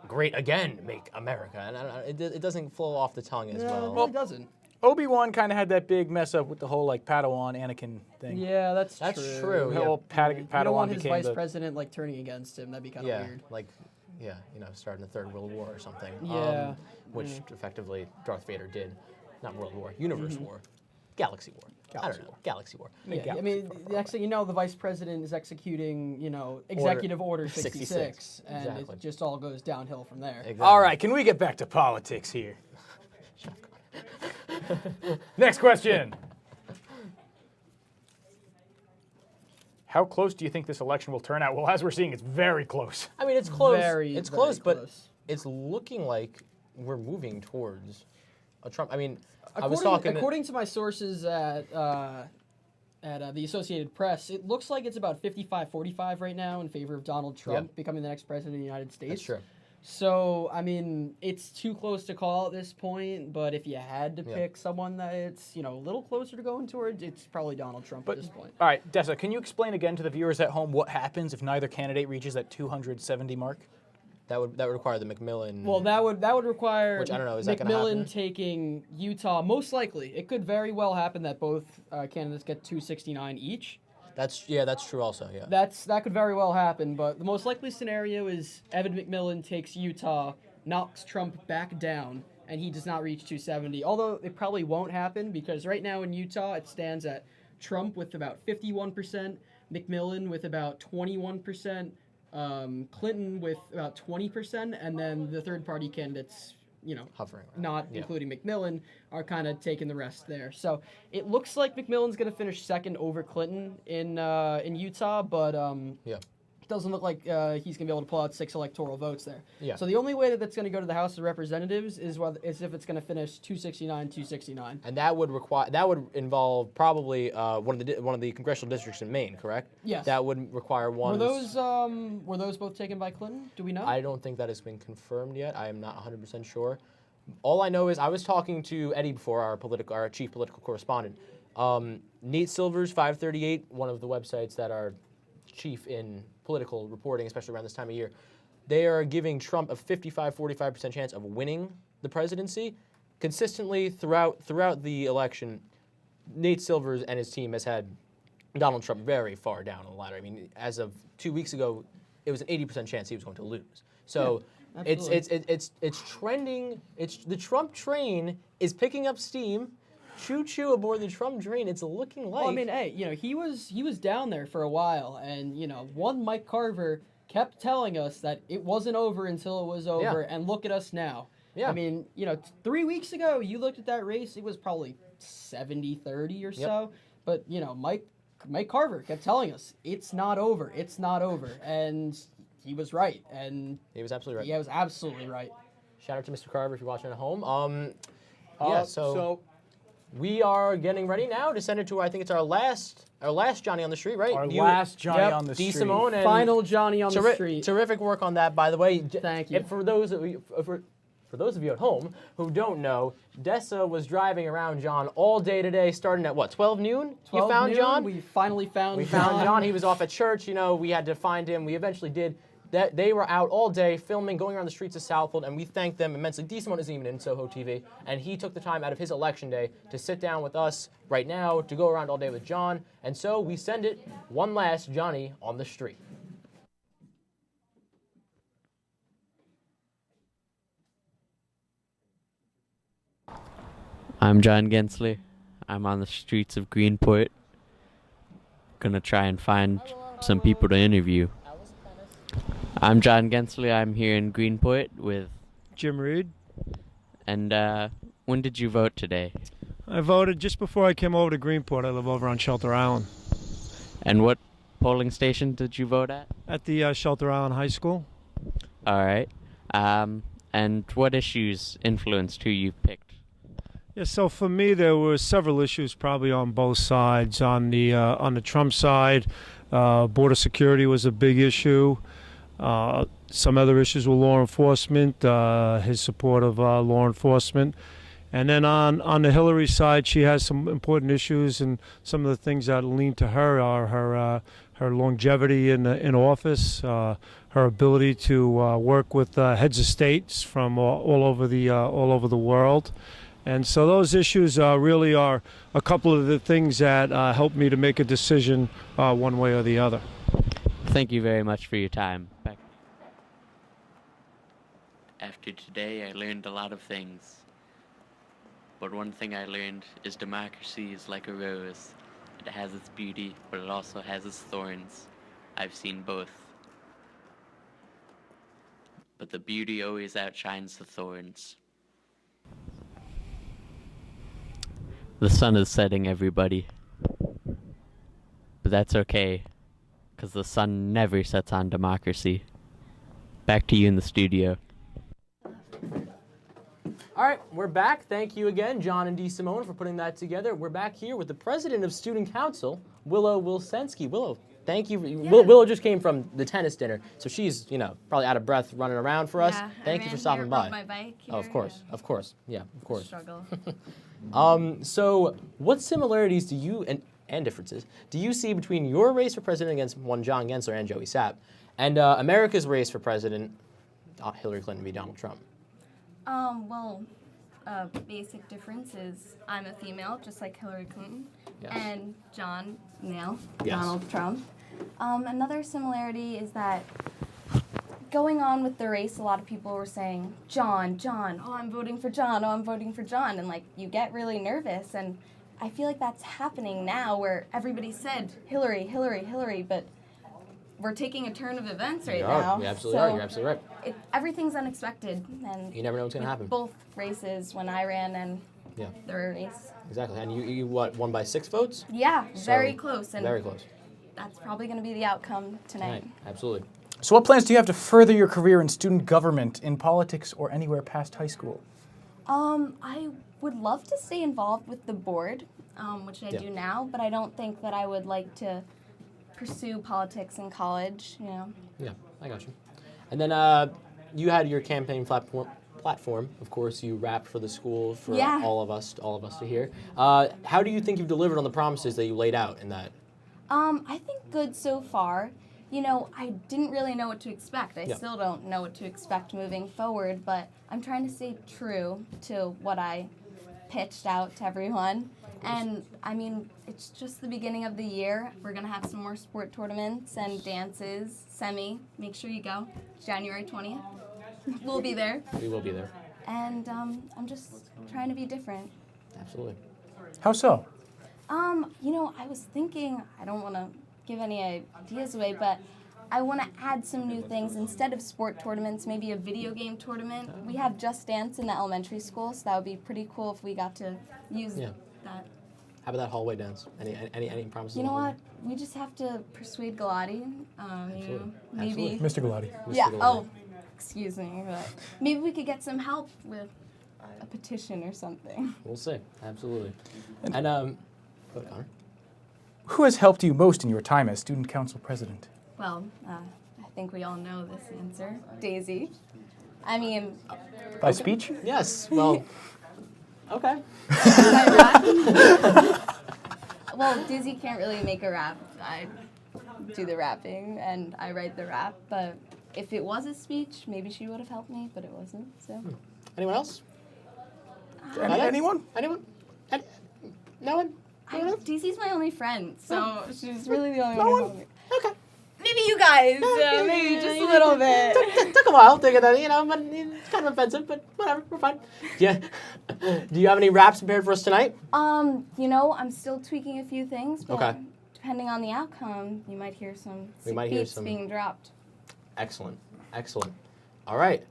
"Great again, make America," and I don't know, it doesn't flow off the tongue as well. No, it doesn't. Obi-Wan kind of had that big mess up with the whole like Padawan Anakin thing. Yeah, that's true. The whole Padawan you don't want his became vice president like turning against him. That'd be kind of weird. Starting the Third World War or something. Yeah. Which effectively Darth Vader did. Not World War, Universe War. Galaxy War. I don't know. Galaxy War. Yeah, I mean, the next thing you know, the vice president is executing, Executive Order 66, and it just all goes downhill from there. Exactly. All right, can we get back to politics here? Next question. How close do you think this election will turn out? Well, as we're seeing, it's very close. I mean, it's close. Very close, but close. It's looking like we're moving towards a Trump. I mean, according to my sources at the Associated Press, it looks like it's about 55-45 right now in favor of Donald Trump becoming the next president of the United States. That's true. So, I mean, it's too close to call at this point, but if you had to pick someone that it's, a little closer to going towards, it's probably Donald Trump at this point. All right, Dessa, can you explain again to the viewers at home what happens if neither candidate reaches that 270 mark? That would require the McMillan. Well, that would require which I don't know. Is that going to happen? McMillan taking Utah. Most likely, it could very well happen that both candidates get 269 each. That's true also. Yeah. That could very well happen, but the most likely scenario is Evan McMillan takes Utah, knocks Trump back down, and he does not reach 270. Although it probably won't happen because right now in Utah it stands at Trump with about 51%, McMillan with about 21%. Clinton with about 20%, and then the third-party candidates, hovering around. Not including McMillan, are kind of taking the rest there. So it looks like McMillan's going to finish second over Clinton in Utah, but it doesn't look like he's going to be able to pull out 6 electoral votes there. Yeah. So the only way that's going to go to the House of Representatives is if it's going to finish 269. And that would involve probably one of the congressional districts in Maine, correct? Yes. That would require one. Were those both taken by Clinton? Do we know? I don't think that has been confirmed yet. I am not 100% sure. All I know is I was talking to Eddie before, our chief political correspondent. Nate Silver's 538, one of the websites that are chief in political reporting, especially around this time of year, they are giving Trump a 45% chance of winning the presidency. Consistently throughout the election, Nate Silvers and his team has had Donald Trump very far down on the ladder. I mean, as of 2 weeks ago, it was an 80% chance he was going to lose. So it's trending. The Trump train is picking up steam. Choo-choo aboard the Trump train. It's looking like. Well, I mean, hey, he was down there for a while, and one Mike Carver kept telling us that it wasn't over until it was over, and look at us now. Yeah. I mean, 3 weeks ago, you looked at that race, it was probably 70-30 or so, but Mike Carver kept telling us it's not over, and he was right, and he was absolutely right. Yeah, he was absolutely right. Shout out to Mr. Carver if you're watching at home. So we are getting ready now to send it to, I think it's our last Johnny on the street, right? Our last Johnny on the street. Simone and final Johnny on the street. Terrific work on that, by the way. Thank you. And for those of you at home who don't know, Dessa was driving around John all day today, starting at what, 12 noon? 12 you found noon, John? We finally found John. We found John. He was off at church. We had to find him. We eventually did. They were out all day filming, going around the streets of Southfield, and we thank them immensely. D. Simone isn't even in Soho TV, and he took the time out of his election day to sit down with us right now to go around all day with John. And so we send it one last Johnny on the street. I'm John Gensley. I'm on the streets of Greenport. Gonna try and find some people to interview. I'm John Gensley. I'm here in Greenport with Jim Reed. And when did you vote today? I voted just before I came over to Greenport. I live over on Shelter Island. And what polling station did you vote at? At the Shelter Island High School. All right. And what issues influenced who you picked? Yeah, so for me, there were several issues probably on both sides. On the Trump side, border security was a big issue. Some other issues with law enforcement, his support of law enforcement. And then on the Hillary side, she has some important issues, and some of the things that lean to her are her longevity in office, her ability to work with heads of states from all over the world. And so those issues really are a couple of the things that helped me to make a decision one way or the other. Thank you very much for your time. After today, I learned a lot of things. But one thing I learned is democracy is like a rose. It has its beauty, but it also has its thorns. I've seen both. But the beauty always outshines the thorns. The sun is setting, everybody. But that's okay, because the sun never sets on democracy. Back to you in the studio. All right, we're back. Thank you again, John and D. Simone, for putting that together. We're back here with the president of Student Council, Willow Wilsensky. Willow, thank you. Willow just came from the tennis dinner, so she's, probably out of breath running around for us. Thank you for stopping by. My bike here. Oh, of course. Yeah, of course. Struggle. So what similarities do you, and differences, do you see between your race for president against one John Gensler and Joey Sapp, and America's race for president, Hillary Clinton v. Donald Trump? Basic difference is I'm a female, just like Hillary Clinton, yes. And John, male, yes. Donald Trump. Another similarity is that going on with the race, a lot of people were saying, John, oh, I'm voting for John, and you get really nervous, and I feel like that's happening now where everybody said Hillary, but we're taking a turn of events right now. You absolutely are. You're absolutely right. Everything's unexpected, and you never know what's going to happen. Both races, when I ran and the race. Exactly, and you won by 6 votes? Yeah, very close. And very close. That's probably going to be the outcome tonight. Absolutely. So what plans do you have to further your career in student government, in politics, or anywhere past high school? I would love to stay involved with the board, which I do now, but I don't think that I would like to pursue politics in college, Yeah, I got you. And then you had your campaign platform. Of course, you rapped for the school for Yeah. all of us to hear. How do you think you've delivered on the promises that you laid out in that? I think good so far. You know, I didn't really know what to expect. I Yeah. still don't know what to expect moving forward, but I'm trying to stay true to what I pitched out to everyone. And, I mean, it's just the beginning of the year. We're going to have some more sport tournaments and dances, semi. Make sure you go. January 20th. We'll be there. We will be there. And I'm just trying to be different. Absolutely. How so? You know, I was thinking, I don't want to give any ideas away, but I want to add some new things. Instead of sport tournaments, maybe a video game tournament. We have Just Dance in the elementary school, so that would be pretty cool if we got to use that. How about that hallway dance? Any promises? You know on the what? We just have to persuade Galati. You know, maybe. Mr. Galati. Yeah. Oh, excuse me, but maybe we could get some help with a petition or something. We'll see. Absolutely. And go to Connor. Who has helped you most in your time as student council president? Well, I think we all know this answer. Daisy. I mean. By speech? Yes. Well. Okay. Well, Daisy can't really make a rap. I do the rapping and I write the rap, but if it was a speech, maybe she would have helped me, but it wasn't. So. Anyone else? Anyone? Anyone? No one? Daisy's my only friend, so she's really the only No one. one? Okay. Maybe you guys, maybe just a little bit. Took a while thinking that, you know, but it's kind of offensive, but whatever, we're fine. Yeah. Do you have any raps prepared for us tonight? You know, I'm still tweaking a few things, but Okay. depending on the outcome, you might hear some We might hear beats some- being dropped. Excellent. Excellent. All right.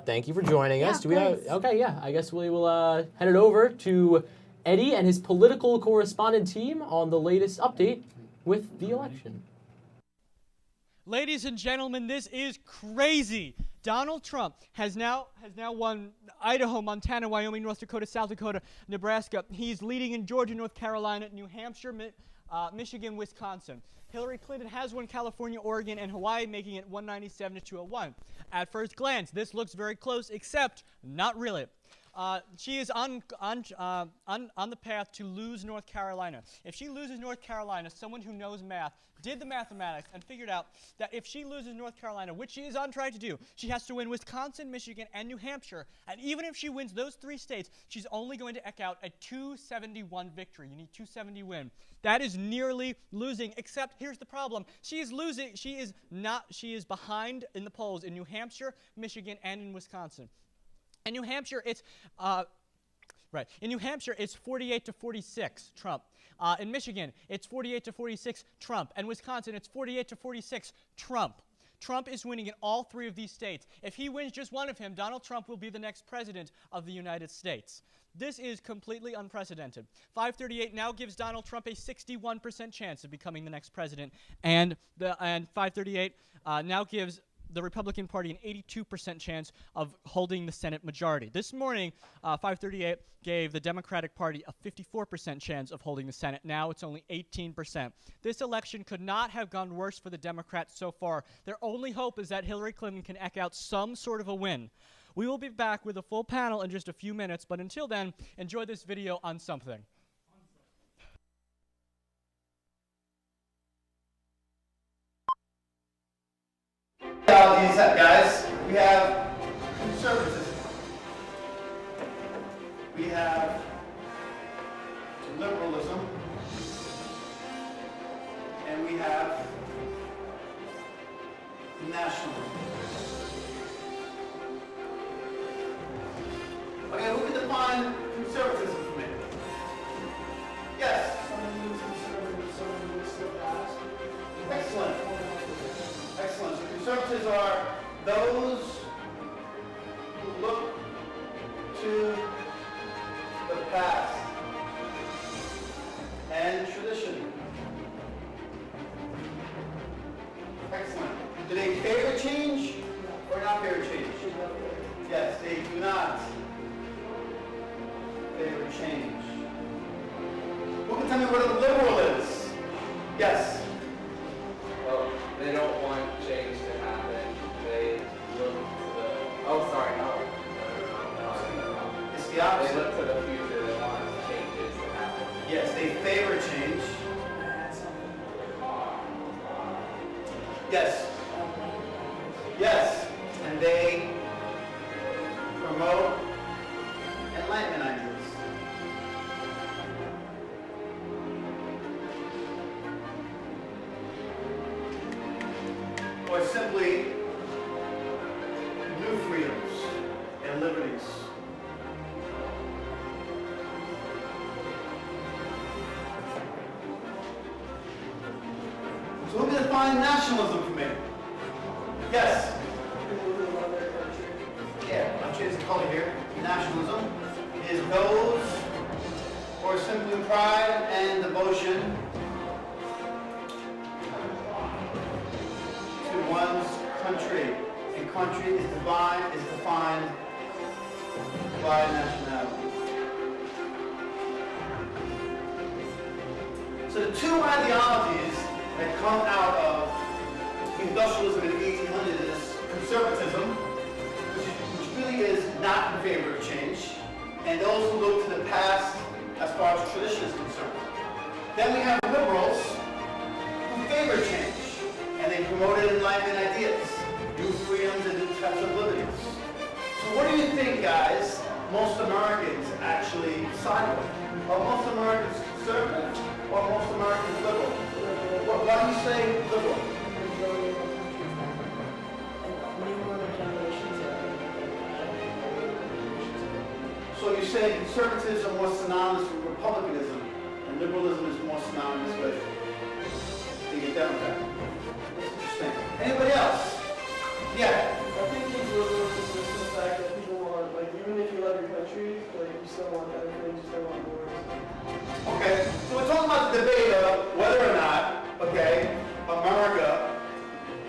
Thank you for joining us. Do we have? Okay, yeah. I guess we will head it over to Eddie and his political correspondent team on the latest update with the election. Ladies and gentlemen, this is crazy. Donald Trump has now won Idaho, Montana, Wyoming, North Dakota, South Dakota, Nebraska. He's leading in Georgia, North Carolina, New Hampshire, Michigan, Wisconsin. Hillary Clinton has won California, Oregon, and Hawaii, making it 197 to 201. At first glance, this looks very close, except not really. She is on the path to lose North Carolina. If she loses North Carolina, someone who knows math did the mathematics and figured out that if she loses North Carolina, which she is on track to do, she has to win Wisconsin, Michigan, and New Hampshire. And even if she wins those three states, she's only going to eke out a 271 victory. You need 270 win. That is nearly losing, except here's the problem. She is losing. She is behind in the polls in New Hampshire, Michigan, and in Wisconsin. In New Hampshire, it's In New Hampshire, it's 48 to 46, Trump. In Michigan, it's 48 to 46, Trump. And Wisconsin, it's 48 to 46, Trump. Trump is winning in all three of these states. If he wins just one of them, Donald Trump will be the next president of the United States. This is completely unprecedented. 538 now gives Donald Trump a 61% chance of becoming the next president, and 538 now gives the Republican Party an 82% chance of holding the Senate majority. This morning, 538 gave the Democratic Party a 54% chance of holding the Senate. Now it's only 18%. This election could not have gone worse for the Democrats so far. Their only hope is that Hillary Clinton can eke out some sort of a win. We will be back with a full panel in just a few minutes, but until then, enjoy this video on something. These guys, we have conservatism, we have liberalism, and we have nationalism. Okay, who can define conservatism for me? Yes. Excellent. Excellent. So conservatives are those who look to the past and tradition. Excellent. Do they favor change or not favor change? Yes, they do not favor change. Who can tell me what a liberal is? Yes. Well, they don't want change to happen. They look to the... Oh, sorry, no. opposite. They look to the future, they want changes to happen. Yes, they favor change. Yes. Yes. And they promote enlightenment ideas. Or simply new freedoms and liberties. So who can define nationalism for me? Yes? Yeah, I'm changing the color here. Nationalism is those or simply pride and devotion to one's country. And country is defined by nationality. So the two ideologies that come out of industrialism in the 1800s is conservatism, which really is not in favor of change, and those who look to the past as far as tradition is concerned. Then we have liberals who favor change, and they promoted enlightenment ideas, new freedoms and new types of liberties. So what do you think, guys, most Americans actually side with? Are most Americans conservative or most Americans liberal? Why do you say liberal? So you say conservatism is more synonymous with republicanism, and liberalism is more synonymous with being a Democrat. That's interesting. Anybody else? Yeah. I think he's liberal just with the fact that people want, like, even if you love your country, like, you still want better things, you still want wars. Okay, so we're talking about the debate of whether or not, okay, America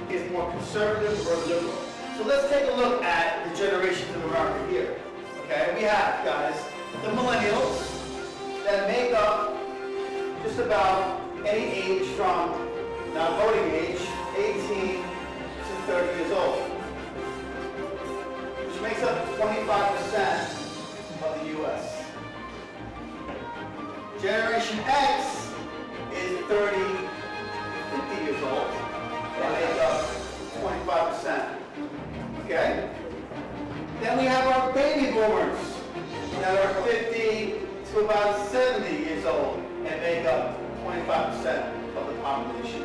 is more conservative or liberal. So let's take a look at the generations of America here. Okay, we have, guys, the millennials that make up just about any age from, now voting age, 18 to 30 years old, which makes up 25% of the U.S. Generation X is 30, 50 years old, and make up 25%. Okay? Then we have our baby boomers that are 50 to about 70 years old and make up 25% of the population.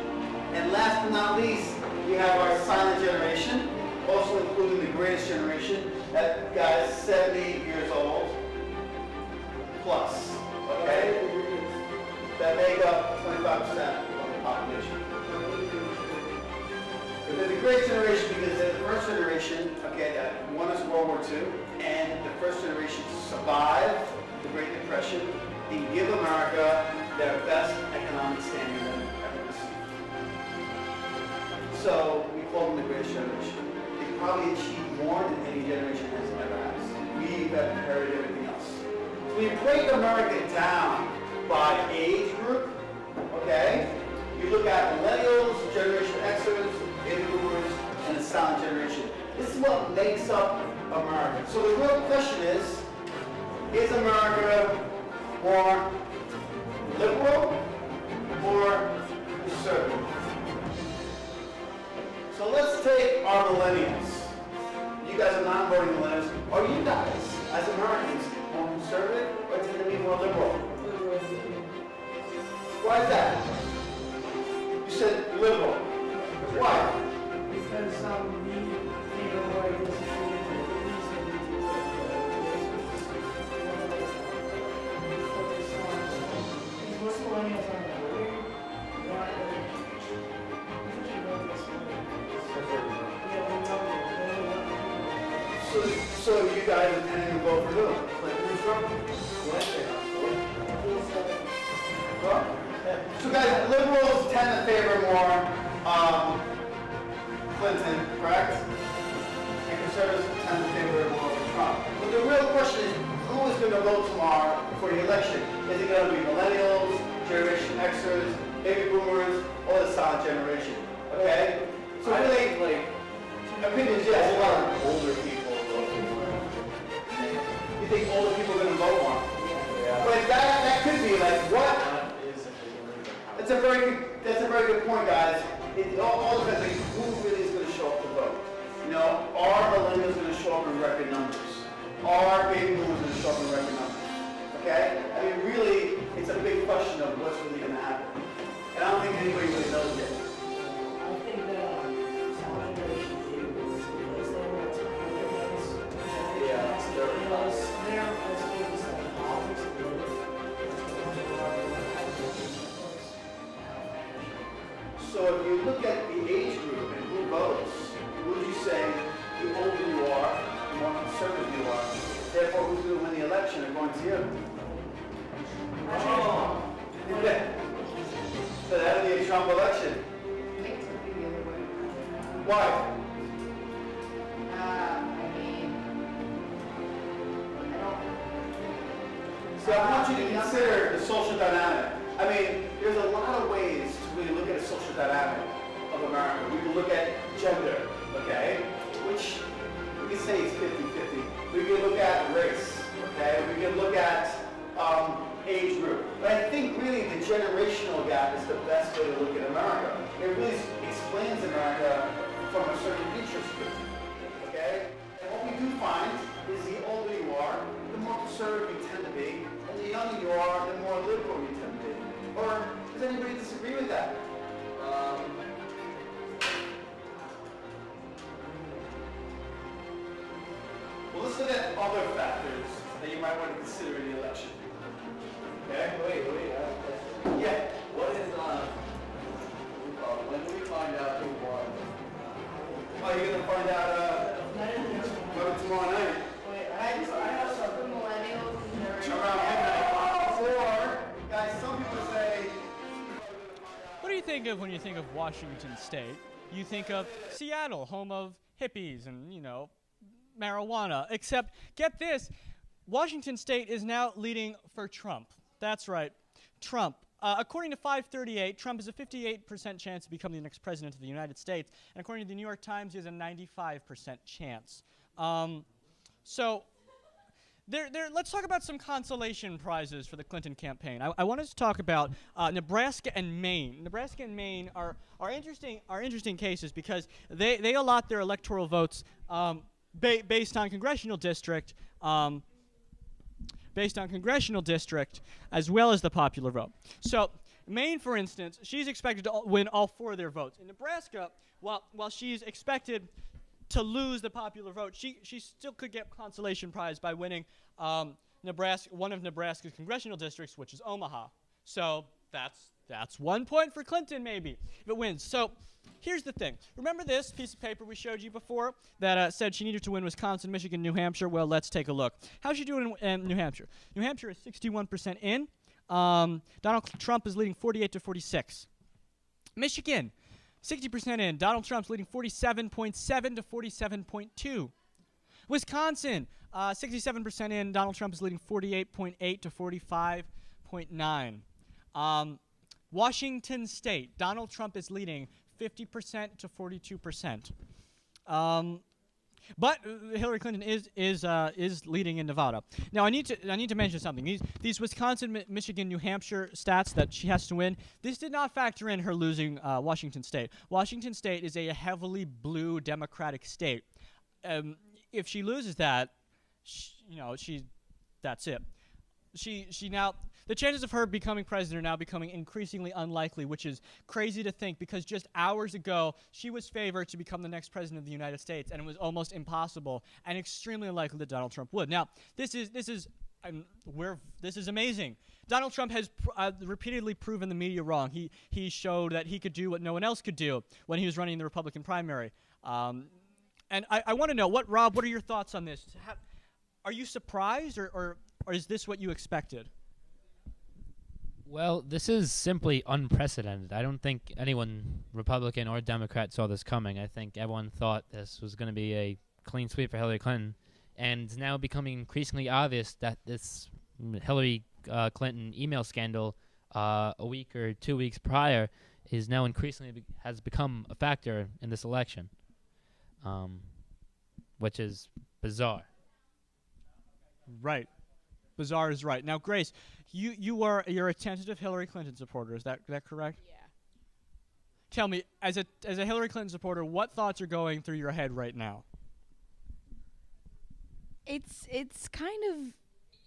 And last but not least, we have our silent generation, also including the greatest generation, that guys 70 years old plus. Okay? That make up 25% of the population. But they're the great generation because they're the first generation, okay, that won us World War II, and the first generation to survive the Great Depression and give America their best economic standing that we've ever received. So we call them the greatest generation. They probably achieved more than any generation has ever has. We've inherited everything else. So we break America down by age group, okay? You look at millennials, Generation Xers, baby boomers, and the silent generation. This is what makes up America. So the real question is America more liberal or conservative? So let's take our millennials. You guys are non-voting millennials. Are you guys, as Americans, more conservative or tend to be more liberal? Why is that? You said liberal. Why? Because we favor more ideas most millennials aren't voting. They aren't voting. So you guys are tending to vote for who? Clinton and Trump? So guys, liberals tend to favor more Clinton, correct? And conservatives tend to favor more Trump. But the real question is, who is going to vote tomorrow for the election? Is it going to be millennials, Generation Xers, baby boomers, or the silent generation? Okay? So really, like, opinions, yes. A lot of older people voting for him. You think older people are going to That's a very good point, guys. It all depends on who really is going to show up to vote. You know, are millennials going to show up in record numbers? Are baby boomers going to show up in record numbers? Okay? I mean, really, it's a big question of what's really going to happen. And I don't think anybody really knows yet. I think that some generation baby boomers, because they were Yeah, they're as big as like politics and so if you look at the age group and who votes, would you say the older you are, the more conservative you are, therefore who's going to win the election according to you? Oh. So that'll be a Trump election. I think it's going to be the other way. Why? So I want you to consider the social dynamic. I mean, there's a lot of ways to really look at a social dynamic of America. We can look at gender, okay, which we can say is 50-50. We can look at race, okay, we can look at age group. But I think really the generational gap is the best way to look at America. It really explains America from a certain interest group, okay? And what we do find is the older you are, the more conservative you tend to be, and the younger you are, the more liberal you tend to be. Or does anybody disagree with that? Well, let's look at other factors that you might want to consider in the election. Okay? Wait, I have a question. Yeah. What is, when do we find out who won? Oh, you're going to find out, maybe tomorrow night. Wait, I have something. Millennials. Around midnight. Or, guys, some people say... What do you think of when you think of Washington State? You think of Seattle, home of hippies and, you know, marijuana. Except, get this, Washington State is now leading for Trump. That's right, Trump. According to 538, Trump has a 58% chance to become the next president of the United States. And according to the New York Times, he has a 95% chance. Let's talk about some consolation prizes for the Clinton campaign. I want us to talk about Nebraska and Maine. Nebraska and Maine are interesting cases because they allot their electoral votes based on congressional district, as well as the popular vote. So Maine, for instance, she's expected to win all 4 of their votes. In Nebraska, while she's expected to lose the popular vote, she still could get consolation prize by winning one of Nebraska's congressional districts, which is Omaha. So that's 1 point for Clinton, maybe, if it wins. So here's the thing. Remember this piece of paper we showed you before that said she needed to win Wisconsin, Michigan, New Hampshire? Well, let's take a look. How's she doing in New Hampshire? New Hampshire is 61% in. Donald Trump is leading 48-46. Michigan, 60% in. Donald Trump's leading 47.7 to 47.2. Wisconsin, 67% in. Donald Trump is leading 48.8 to 45.9. Washington State, Donald Trump is leading 50% to 42%. But Hillary Clinton is leading in Nevada. Now I need to mention something. These Wisconsin, Michigan, New Hampshire stats that she has to win. This did not factor in her losing Washington State. Washington State is a heavily blue Democratic state. If she loses that, that's it. The chances of her becoming president are now becoming increasingly unlikely, which is crazy to think because just hours ago, she was favored to become the next president of the United States, and it was almost impossible and extremely unlikely that Donald Trump would. Now, this is amazing. Donald Trump has repeatedly proven the media wrong. He showed that he could do what no one else could do when he was running the Republican primary. And I want to know, Rob, what are your thoughts on this? Are you surprised, or is this what you expected? Well, this is simply unprecedented. I don't think anyone, Republican or Democrat, saw this coming. I think everyone thought this was going to be a clean sweep for Hillary Clinton. And it's now becoming increasingly obvious that this Hillary Clinton email scandal a week or 2 weeks prior is now increasingly has become a factor in this election, which is bizarre. Right. bizarre is right. Now, Grace, you're a tentative Hillary Clinton supporter. Is that correct? Yeah. Tell me, as a Hillary Clinton supporter, what thoughts are going through your head right now? It's kind of,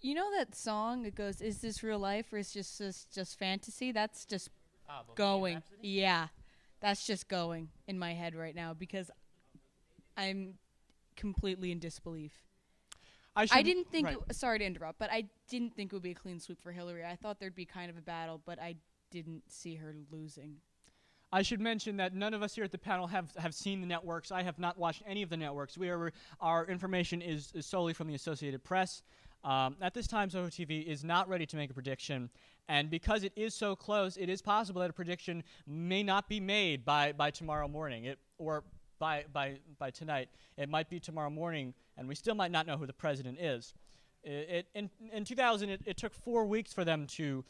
you know that song that goes, "Is this real life or is just fantasy?" That's just going. Yeah, that's just going in my head right now because I'm completely in disbelief. I didn't think. Right. Sorry to interrupt, but I didn't think it would be a clean sweep for Hillary. I thought there'd be kind of a battle, but I didn't see her losing. I should mention that none of us here at the panel have seen the networks. I have not watched any of the networks. Our information is solely from the Associated Press. At this time, Soho TV is not ready to make a prediction, and because it is so close, it is possible that a prediction may not be made by tomorrow morning, or by tonight. It might be tomorrow morning, and we still might not know who the president is. In 2000, it took 4 weeks for them to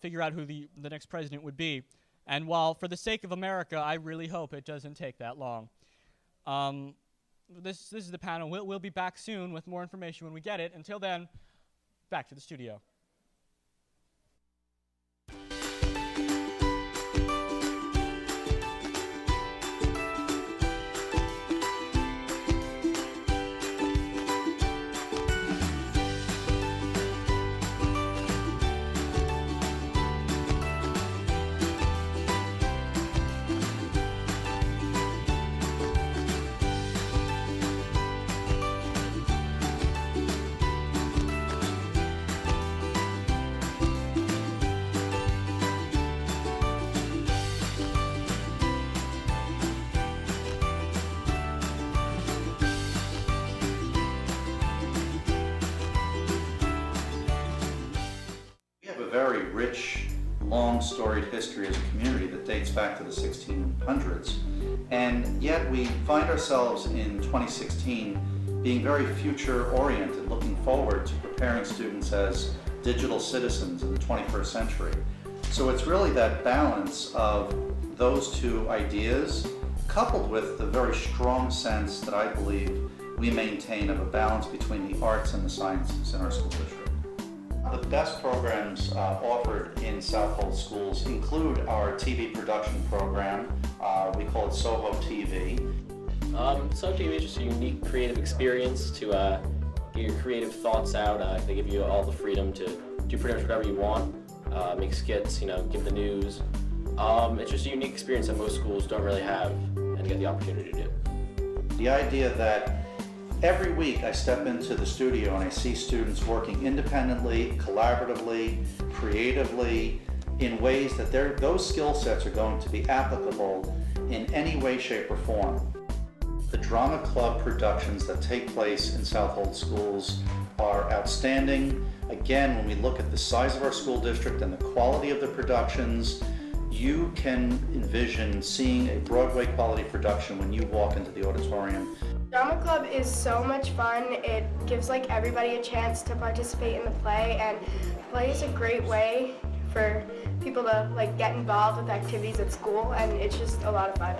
figure out who the next president would be. And while for the sake of America, I really hope it doesn't take that long. This is the panel. We'll be back soon with more information when we get it. Until then, back to the studio. Very rich, long storied history as a community that dates back to the 1600s. And yet we find ourselves in 2016 being very future oriented, looking forward to preparing students as digital citizens in the 21st century. So it's really that balance of those two ideas coupled with the very strong sense that I believe we maintain of a balance between the arts and the sciences in our school district. The best programs offered in Southold schools include our TV production program. We call it Soho TV. Soho TV is just a unique creative experience to get your creative thoughts out. They give you all the freedom to do pretty much whatever you want, make skits, give the news. It's just a unique experience that most schools don't really have and get the opportunity to do. The idea that every week I step into the studio and I see students working independently, collaboratively, creatively, in ways that those skill sets are going to be applicable in any way, shape, or form. The drama club productions that take place in Southold schools are outstanding. Again, when we look at the size of our school district and the quality of the productions, you can envision seeing a Broadway quality production when you walk into the auditorium. Drama Club is so much fun. It gives everybody a chance to participate in the play, and play is a great way for people to get involved with activities at school, and it's just a lot of fun.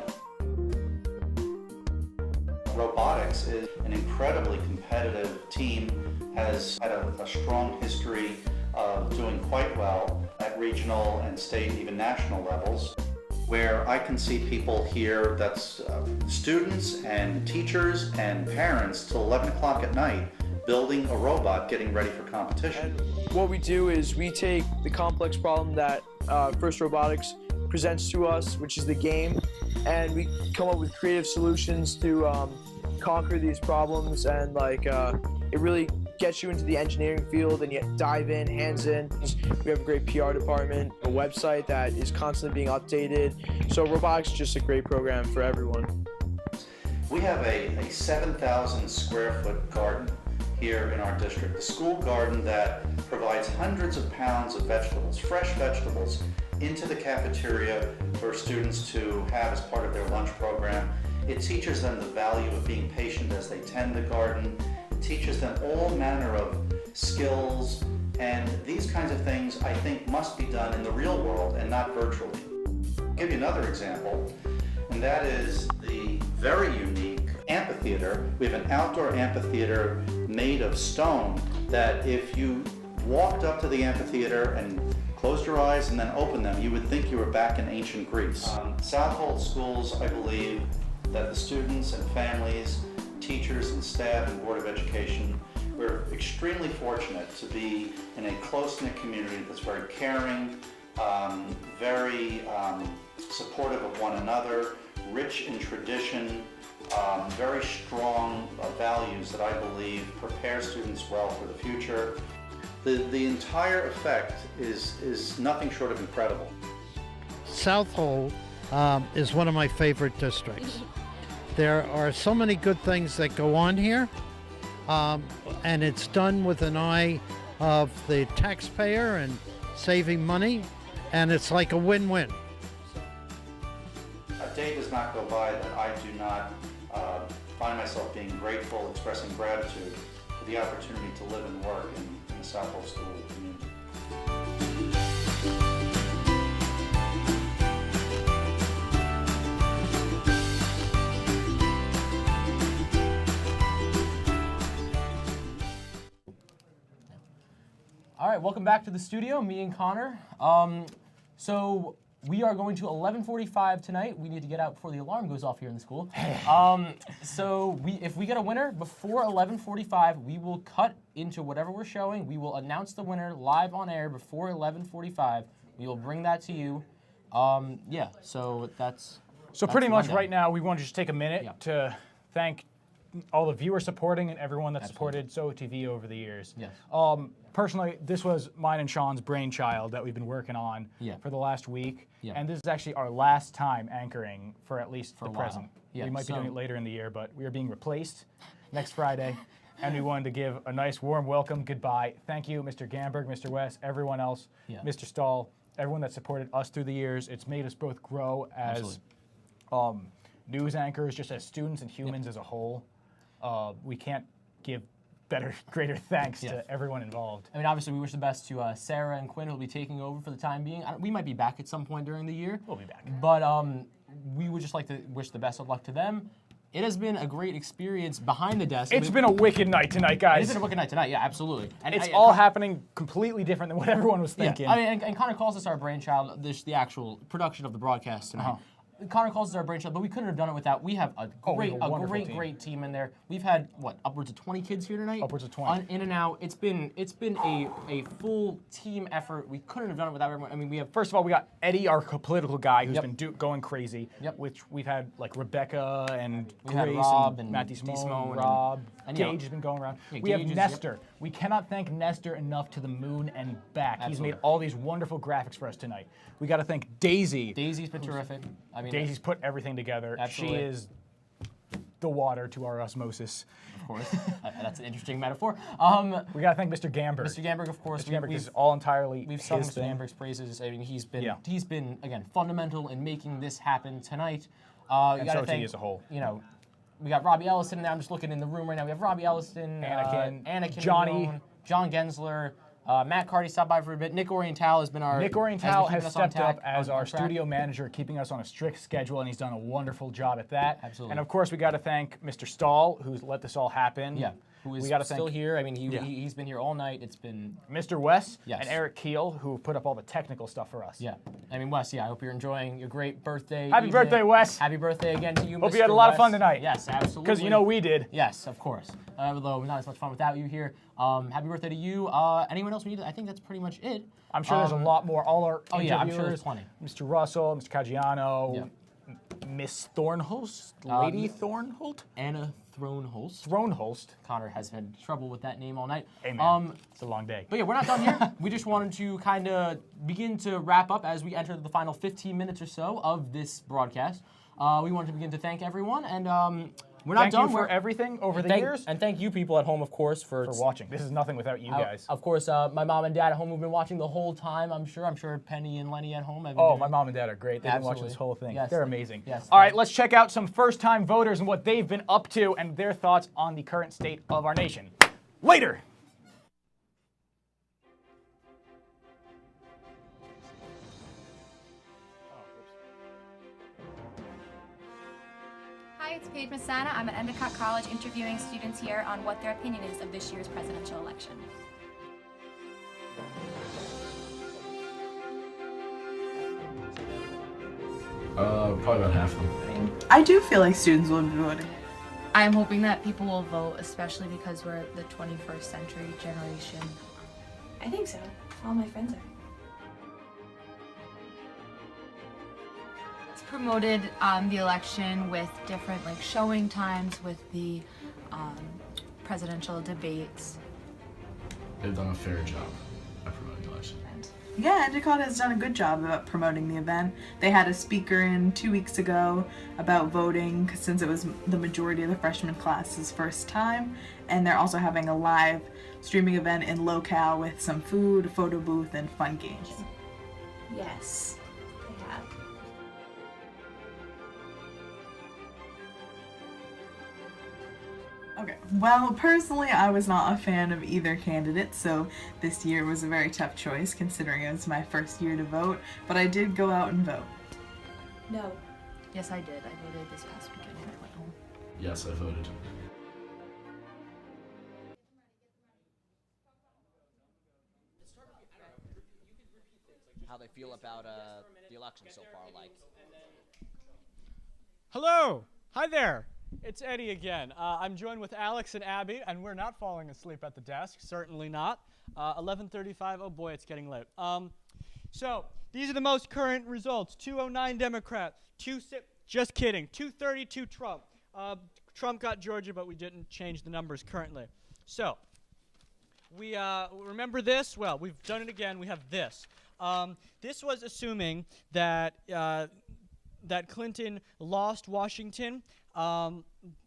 Robotics is an incredibly competitive team, has had a strong history of doing quite well at regional and state and even national levels, where I can see people here, that's students and teachers and parents till 11 o'clock at night building a robot getting ready for competition. What we do is we take the complex problem that First Robotics presents to us, which is the game, and we come up with creative solutions to conquer these problems, and it really gets you into the engineering field and you dive in, hands in. We have a great PR department, a website that is constantly being updated. So robotics is just a great program for everyone. We have a 7,000 square foot garden here in our district, a school garden that provides hundreds of pounds of vegetables, fresh vegetables, into the cafeteria for students to have as part of their lunch program. It teaches them the value of being patient as they tend the garden. It teaches them all manner of skills, and these kinds of things I think must be done in the real world and not virtually. I'll give you another example, and that is the very unique amphitheater. We have an outdoor amphitheater made of stone that if you walked up to the amphitheater and closed your eyes and then opened them, you would think you were back in ancient Greece. Southold schools, I believe that the students and families, teachers and staff and Board of Education, we're extremely fortunate to be in a close-knit community that's very caring, very supportive of one another, rich in tradition, very strong values that I believe prepare students well for the future. The entire effect is nothing short of incredible. Southold is one of my favorite districts. There are so many good things that go on here, and it's done with an eye of the taxpayer and saving money, and it's like a win-win. A day does not go by that I do not find myself being grateful, expressing gratitude for the opportunity to live and work in the Southold School community. All right, welcome back to the studio, me and Connor. So we are going to 11:45 tonight. We need to get out before the alarm goes off here in the school. So if we get a winner before 11:45, we will cut into whatever we're showing. We will announce the winner live on air before 11:45. We will bring that to you. Yeah, so that's... So pretty much right now, we want to just take a minute to thank all the viewers supporting and everyone that's supported SO TV over the years. Yes. Personally, this was mine and Sean's brainchild that we've been working on for the last week. Yeah. And this is actually our last time anchoring for at least the a while. present. Yeah, We might be so- doing it later in the year, but we are being replaced next Friday. And we wanted to give a nice warm welcome, goodbye. Thank you, Mr. Gamberg, Mr. West, everyone else, Mr. Stahl, everyone that supported us through the years. It's made us both grow as news anchors, just as students and humans as a whole. We can't give greater thanks to everyone involved. I mean, obviously, we wish the best to Sarah and Quinn, who will be taking over for the time being. We might be back at some point during the year. We'll be back. But we would just like to wish the best of luck to them. It has been a great experience behind the desk. It's been a wicked night tonight, guys. It's been a wicked night tonight, yeah, absolutely. And it's all happening completely different than what everyone was thinking. Yeah, I mean, and Connor calls this our brainchild, the actual production of the broadcast tonight. Connor calls us our brainchild, but we couldn't have done it without. We have a great team in there. We've had upwards of 20 kids here tonight. Upwards of 20. In and out. It's been a full team effort. We couldn't have done it without everyone. I mean, we have. First of all, we got Eddie, our political guy, who's been going crazy. Which we've had like Rebecca and Grace Rob and Matt DeSimone, and Rob. and Gage has been going around. Yeah, we have Gage is- Nestor. We cannot thank Nestor enough to the moon and back. He's Absolutely. made all these wonderful graphics for us tonight. We got to thank Daisy. Daisy's been terrific. I mean, Daisy's put everything together. Absolutely. She is the water to our osmosis. Of course. That's an interesting metaphor. We got to thank Mr. Gamberg. Mr. Gamberg, of course. Mr. Gamberg, this is all entirely We've sung his Mr. thing. Gamberg's praises. I mean, he's been again fundamental in making this happen tonight. You And gotta SO thank, TV as a whole. You know, we got Robbie Ellison in there. I'm just looking in the room right now. We have Robbie Ellison, Anakin, Johnny, John Gensler, Matt Carty stopped by for a bit. Nick Oriental has been our. Nick Oriental has stepped up as our track. studio manager, keeping us on a strict schedule, and he's done a wonderful job at that. Absolutely. And of course, we got to thank Mr. Stahl, who's let this all happen. Yeah, who is we gotta still thank here. I mean, he's been here all night. It's been Mr. Wes Yes. and Eric Keel, who put up all the technical stuff for us. Yeah, I mean, Wes. Yeah, I hope you're enjoying your great birthday. Happy evening. birthday, Wes. Happy birthday again to you. Hope Mr. you had a lot of Wes. fun tonight. Yes, absolutely. Because you know we did. Yes, of course. Although not as much fun without you here. Happy birthday to you. Anyone else we need? I think that's pretty much it. I'm sure there's a lot more. All our Oh yeah, I'm sure interviewers, there's plenty. Mr. Russell, Mr. Caggiano, Miss Thornholst, Lady Thornholt, Anna Throneholst. Throneholst. Connor has had trouble with that name all night. Hey man, it's a long day. But yeah, we're not done here. We just wanted to kind of begin to wrap up as we enter the final 15 minutes or so of this broadcast. We wanted to begin to thank everyone, and we're not Thank done. you for everything over the thank, years. and thank you people at home, of course, for watching. This is nothing without you guys. Of course, my mom and dad at home have been watching the whole time. I'm sure Penny and Lenny at home have been Oh, doing- my mom and dad are great. They've been watching Absolutely. this whole thing. Yes. They're amazing. Yes. All right, let's check out some first-time voters and what they've been up to and their thoughts on the current state of our nation. Later. Hi, it's Paige Masana. I'm at Endicott College interviewing students here on what their opinion is of this year's presidential election. Probably about half of them. I do feel like students will be voting. I'm hoping that people will vote, especially because we're the 21st century generation. I think so. All my friends are. It's promoted the election with different like showing times with the presidential debates. They've done a fair job at promoting the election. Yeah, Endicott has done a good job about promoting the event. They had a speaker in 2 weeks ago about voting since it was the majority of the freshman class's first time. And they're also having a live streaming event in locale with some food, a photo booth, and fun games. Yes, they have. Okay, well, personally, I was not a fan of either candidate, so this year was a very tough choice considering it was my first year to vote, but I did go out and vote. No. Yes, I did. I voted this past weekend when I went home. Yes, I voted. How they feel about the election so far, like. Hello! Hi there! It's Eddie again. I'm joined with Alex and Abby, and we're not falling asleep at the desk. Certainly not. 11:35. Oh boy, it's getting late. So these are the most current results. 209 Democrat. Just kidding. 232 Trump. Trump got Georgia, but we didn't change the numbers currently. So we remember this. Well, we've done it again. We have this. This was assuming that that Clinton lost Washington.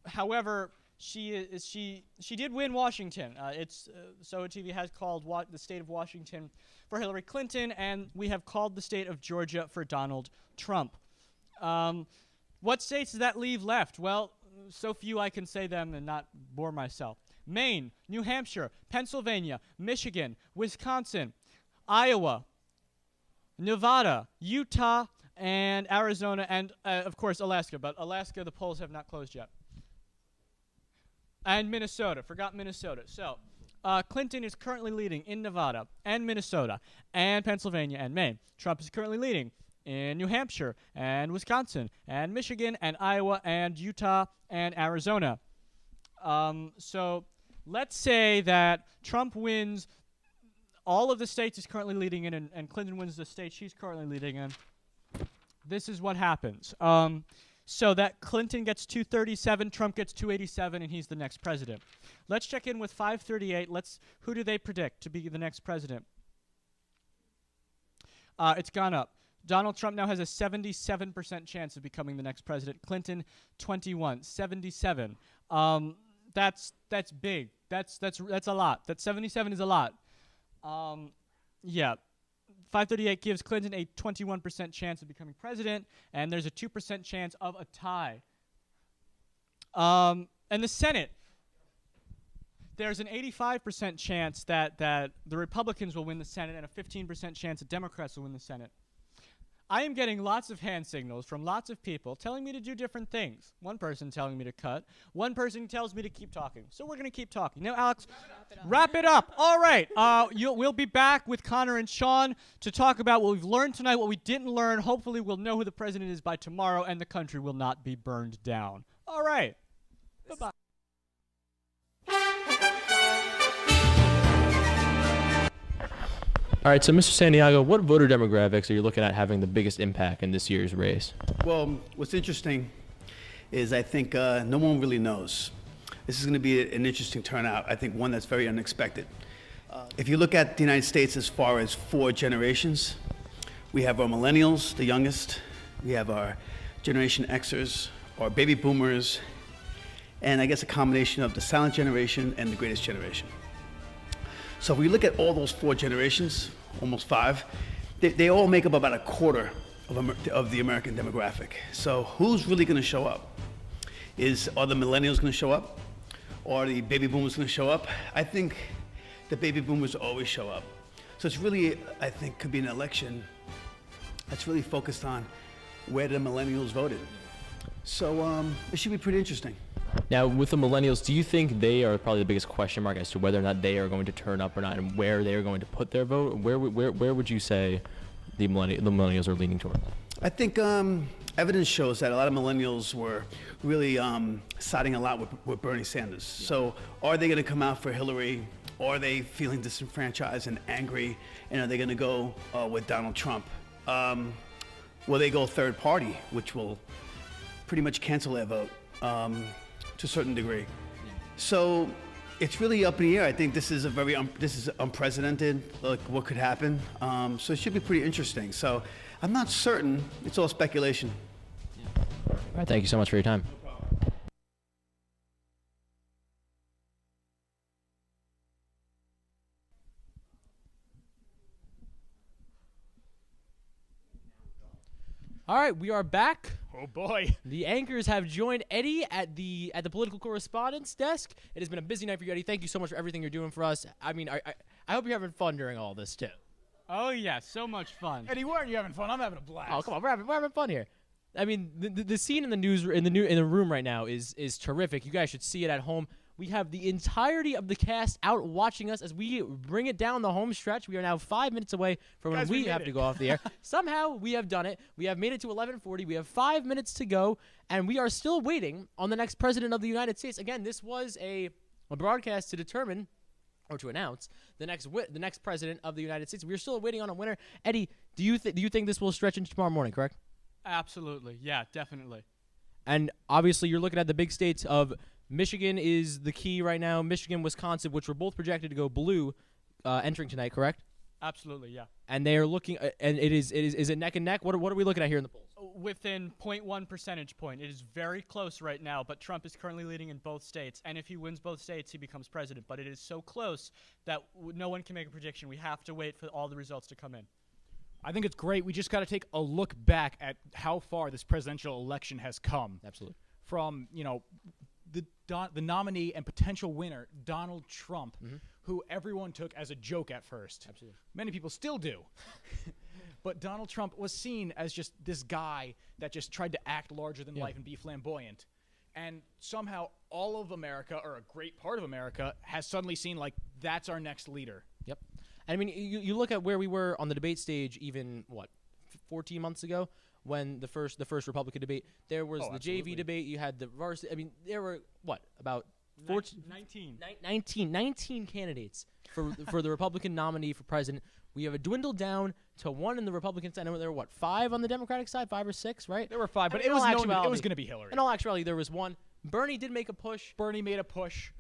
However, she did win Washington. SOA TV has called the state of Washington for Hillary Clinton, and we have called the state of Georgia for Donald Trump. What states does that leave left? Well, so few I can say them and not bore myself. Maine, New Hampshire, Pennsylvania, Michigan, Wisconsin, Iowa, Nevada, Utah, and Arizona, and of course Alaska. But Alaska, the polls have not closed yet. And Minnesota. Forgot Minnesota. So Clinton is currently leading in Nevada and Minnesota and Pennsylvania and Maine. Trump is currently leading in New Hampshire and Wisconsin and Michigan and Iowa and Utah and Arizona. So let's say that Trump wins all of the states he's currently leading in, and Clinton wins the state she's currently leading in. This is what happens. So that Clinton gets 237, Trump gets 287, and he's the next president. Let's check in with 538. Who do they predict to be the next president? It's gone up. Donald Trump now has a 77% chance of becoming the next president. Clinton, 21, 77. That's big. That's a lot. That 77 is a lot. Yeah. 538 gives Clinton a 21% chance of becoming president, and there's a 2% chance of a tie. And the Senate, there's an 85% chance that the Republicans will win the Senate and a 15% chance that Democrats will win the Senate. I am getting lots of hand signals from lots of people telling me to do different things. One person telling me to cut. One person tells me to keep talking. So we're going to keep talking. Now, Alex, wrap it up. All right. We'll be back with Connor and Sean to talk about what we've learned tonight, what we didn't learn. Hopefully we'll know who the president is by tomorrow, and the country will not be burned down. All right. Bye-bye. All right, so Mr. Santiago, what voter demographics are you looking at having the biggest impact in this year's race? Well, what's interesting is I think no one really knows. This is going to be an interesting turnout. I think one that's very unexpected. If you look at the United States as far as 4 generations, we have our millennials, the youngest. We have our Generation Xers, our baby boomers, and I guess a combination of the silent generation and the greatest generation. So if we look at all those 4 generations, almost 5, they all make up about a quarter of the American demographic. So who's really going to show up? Are the millennials going to show up? Or are the baby boomers going to show up? I think the baby boomers always show up. So it's really, I think, could be an election that's really focused on where the millennials voted. So it should be pretty interesting. Now, with the millennials, do you think they are probably the biggest question mark as to whether or not they are going to turn up or not, and where they are going to put their vote? Where would you say the millennials are leaning toward? I think evidence shows that a lot of millennials were really siding a lot with Bernie Sanders. So are they going to come out for Hillary? Or are they feeling disenfranchised and angry? And are they going to go with Donald Trump? Will they go third party, which will pretty much cancel their vote to a certain degree? So it's really up in the air. I think this is this is unprecedented, like what could happen. So it should be pretty interesting. So I'm not certain. It's all speculation. All right, thank you so much for your time. All right, we are back. Oh boy. The anchors have joined Eddie at the political correspondence desk. It has been a busy night for you, Eddie. Thank you so much for everything you're doing for us. I mean, I hope you're having fun during all this too. Oh yeah, so much fun. Eddie, why aren't you having fun? I'm having a blast. Oh come on, we're having fun here. I mean, the scene in the room right now is terrific. You guys should see it at home. We have the entirety of the cast out watching us as we bring it down the home stretch. We are now 5 minutes away from when we have to go off the air. Somehow we have done it. We have made it to 11:40. We have 5 minutes to go, and we are still waiting on the next president of the United States. Again, this was a broadcast to determine or to announce the next president of the United States. We're still waiting on a winner. Eddie, do you think this will stretch into tomorrow morning? Correct? Absolutely. Yeah, definitely. And obviously, you're looking at the big states of Michigan is the key right now. Michigan, Wisconsin, which were both projected to go blue, entering tonight. Correct? Absolutely. Yeah. And they are looking, and is it neck and neck? What are we looking at here in the polls? Within 0.1 percentage point. It is very close right now, but Trump is currently leading in both states. And if he wins both states, he becomes president. But it is so close that no one can make a prediction. We have to wait for all the results to come in. I think it's great. We just got to take a look back at how far this presidential election has come. Absolutely. From, the nominee and potential winner, Donald Trump, who everyone took as a joke at first. Absolutely. Many people still do. But Donald Trump was seen as just this guy that just tried to act larger than life and be flamboyant. And somehow all of America, or a great part of America, has suddenly seen, that's our next leader. Yep. I mean, you look at where we were on the debate stage even, 14 months ago when the first Republican debate. There was the JV debate. You had the varsity. I mean, there were, about 14? 19 candidates for the Republican nominee for president. We have dwindled down to one in the Republican side. There were, 5 on the Democratic side? 5 or 6, right? There were 5, but it was going to be Hillary. In all actuality, there was one. Bernie did make a push. Bernie made a push.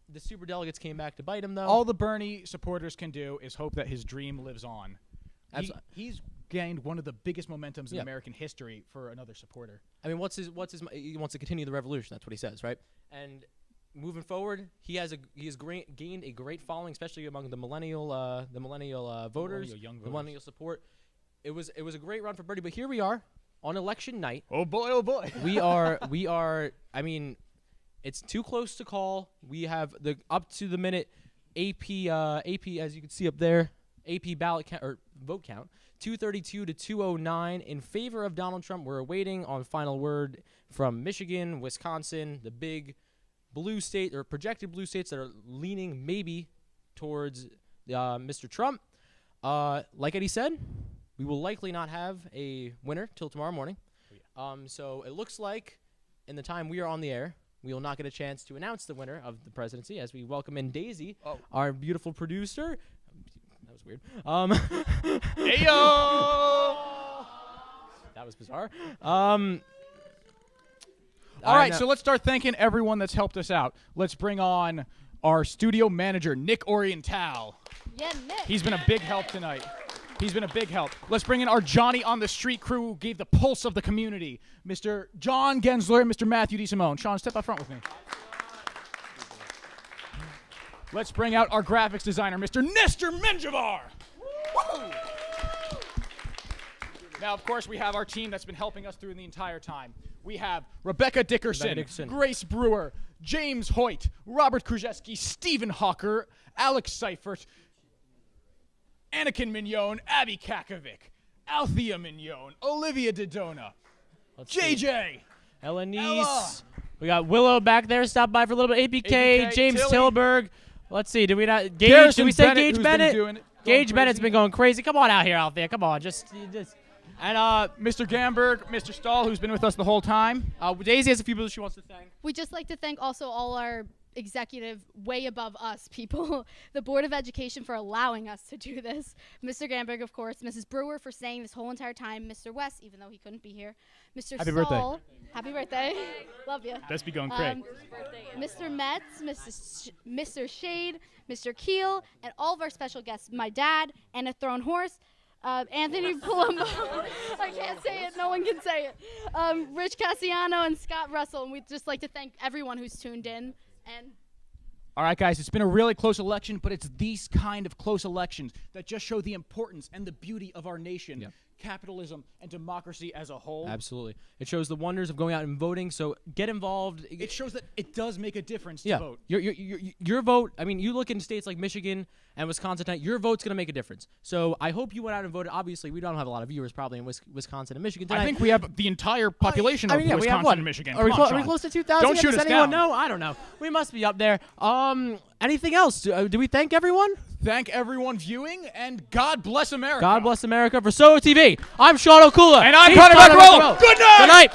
The superdelegates came back to bite him, though. All the Bernie supporters can do is hope that his dream lives on. He's gained one of the biggest momentums in American history for another supporter. I mean, he wants to continue the revolution. That's what he says, right? And moving forward, he has gained a great following, especially among the millennial voters, the millennial support. It was a great run for Bernie, but here we are on election night. Oh boy! we are. I mean, it's too close to call. We have the up to the minute AP as you can see up there, AP ballot count or vote count, 232 to 209 in favor of Donald Trump. We're waiting on final word from Michigan, Wisconsin, the big blue state or projected blue states that are leaning maybe towards Mr. Trump. Like Eddie said, we will likely not have a winner till tomorrow morning. So it looks like in the time we are on the air, we will not get a chance to announce the winner of the presidency as we welcome in Daisy, our beautiful producer. That was weird. Heyo! That was bizarre. All right, so let's start thanking everyone that's helped us out. Let's bring on our studio manager, Nick Oriental. Yeah, Nick. He's been a big help tonight. He's been a big help. Let's bring in our Johnny on the Street crew who gave the pulse of the community, Mr. John Gensler and Mr. Matthew DeSimone. Sean, step up front with me. Let's bring out our graphics designer, Mr. Nestor Menjivar. Now, of course, we have our team that's been helping us through the entire time. We have Rebecca Dickerson, Grace Brewer, James Hoyt, Robert Krzyzewski, Stephen Hawker, Alex Seifert, Anakin Mignon, Abby Kakovic, Althea Mignon, Olivia Dodona, JJ, Elenice, We got Willow back there, stopped by for a little bit. APK, James Tilly. Tilburg. Let's see, did we not? Gage, Garrison did we say Bennett, Gage who's been Bennett? doing it, Gage going Bennett's crazy. been going crazy. Come on out here, Althea. Come on, just. And Mr. Gamberg, Mr. Stahl, who's been with us the whole time. Daisy has a few people she wants to thank. We'd just like to thank also all our executive, way above us people, the Board of Education for allowing us to do this, Mr. Gamberg, of course, Mrs. Brewer for staying this whole entire time, Mr. West, even though he couldn't be here, Mr. Happy birthday. Stahl, happy birthday, love you. Best be going great. Mr. Metz, Mr. Shade, Mr. Keel, and all of our special guests, my dad, and a thrown horse, Anthony Palumbo. I can't say it. No one can say it. Rich Cassiano and Scott Russell. And we'd just like to thank everyone who's tuned in. And All right, guys, it's been a really close election, but it's these kind of close elections that just show the importance and the beauty of our nation, capitalism, and democracy as a whole. Absolutely. It shows the wonders of going out and voting, so get involved. It shows that it does make a difference to vote. Your vote, I mean, you look in states like Michigan and Wisconsin tonight, your vote's going to make a difference. So I hope you went out and voted. Obviously, we don't have a lot of viewers probably in Wisconsin and Michigan tonight. I think we have the entire population of we have Wisconsin what? and Michigan. Are we, Come on, are we Sean. close to 2,000? Don't shoot Does us anyone down. know? I don't know. We must be up there. Anything else? Do we thank everyone? Thank everyone viewing, and God bless America. God bless America. For SoHo TV, I'm Sean O'Kula. And I'm He's Connor Connor Becquerel. Becquerel. Good night. Good night.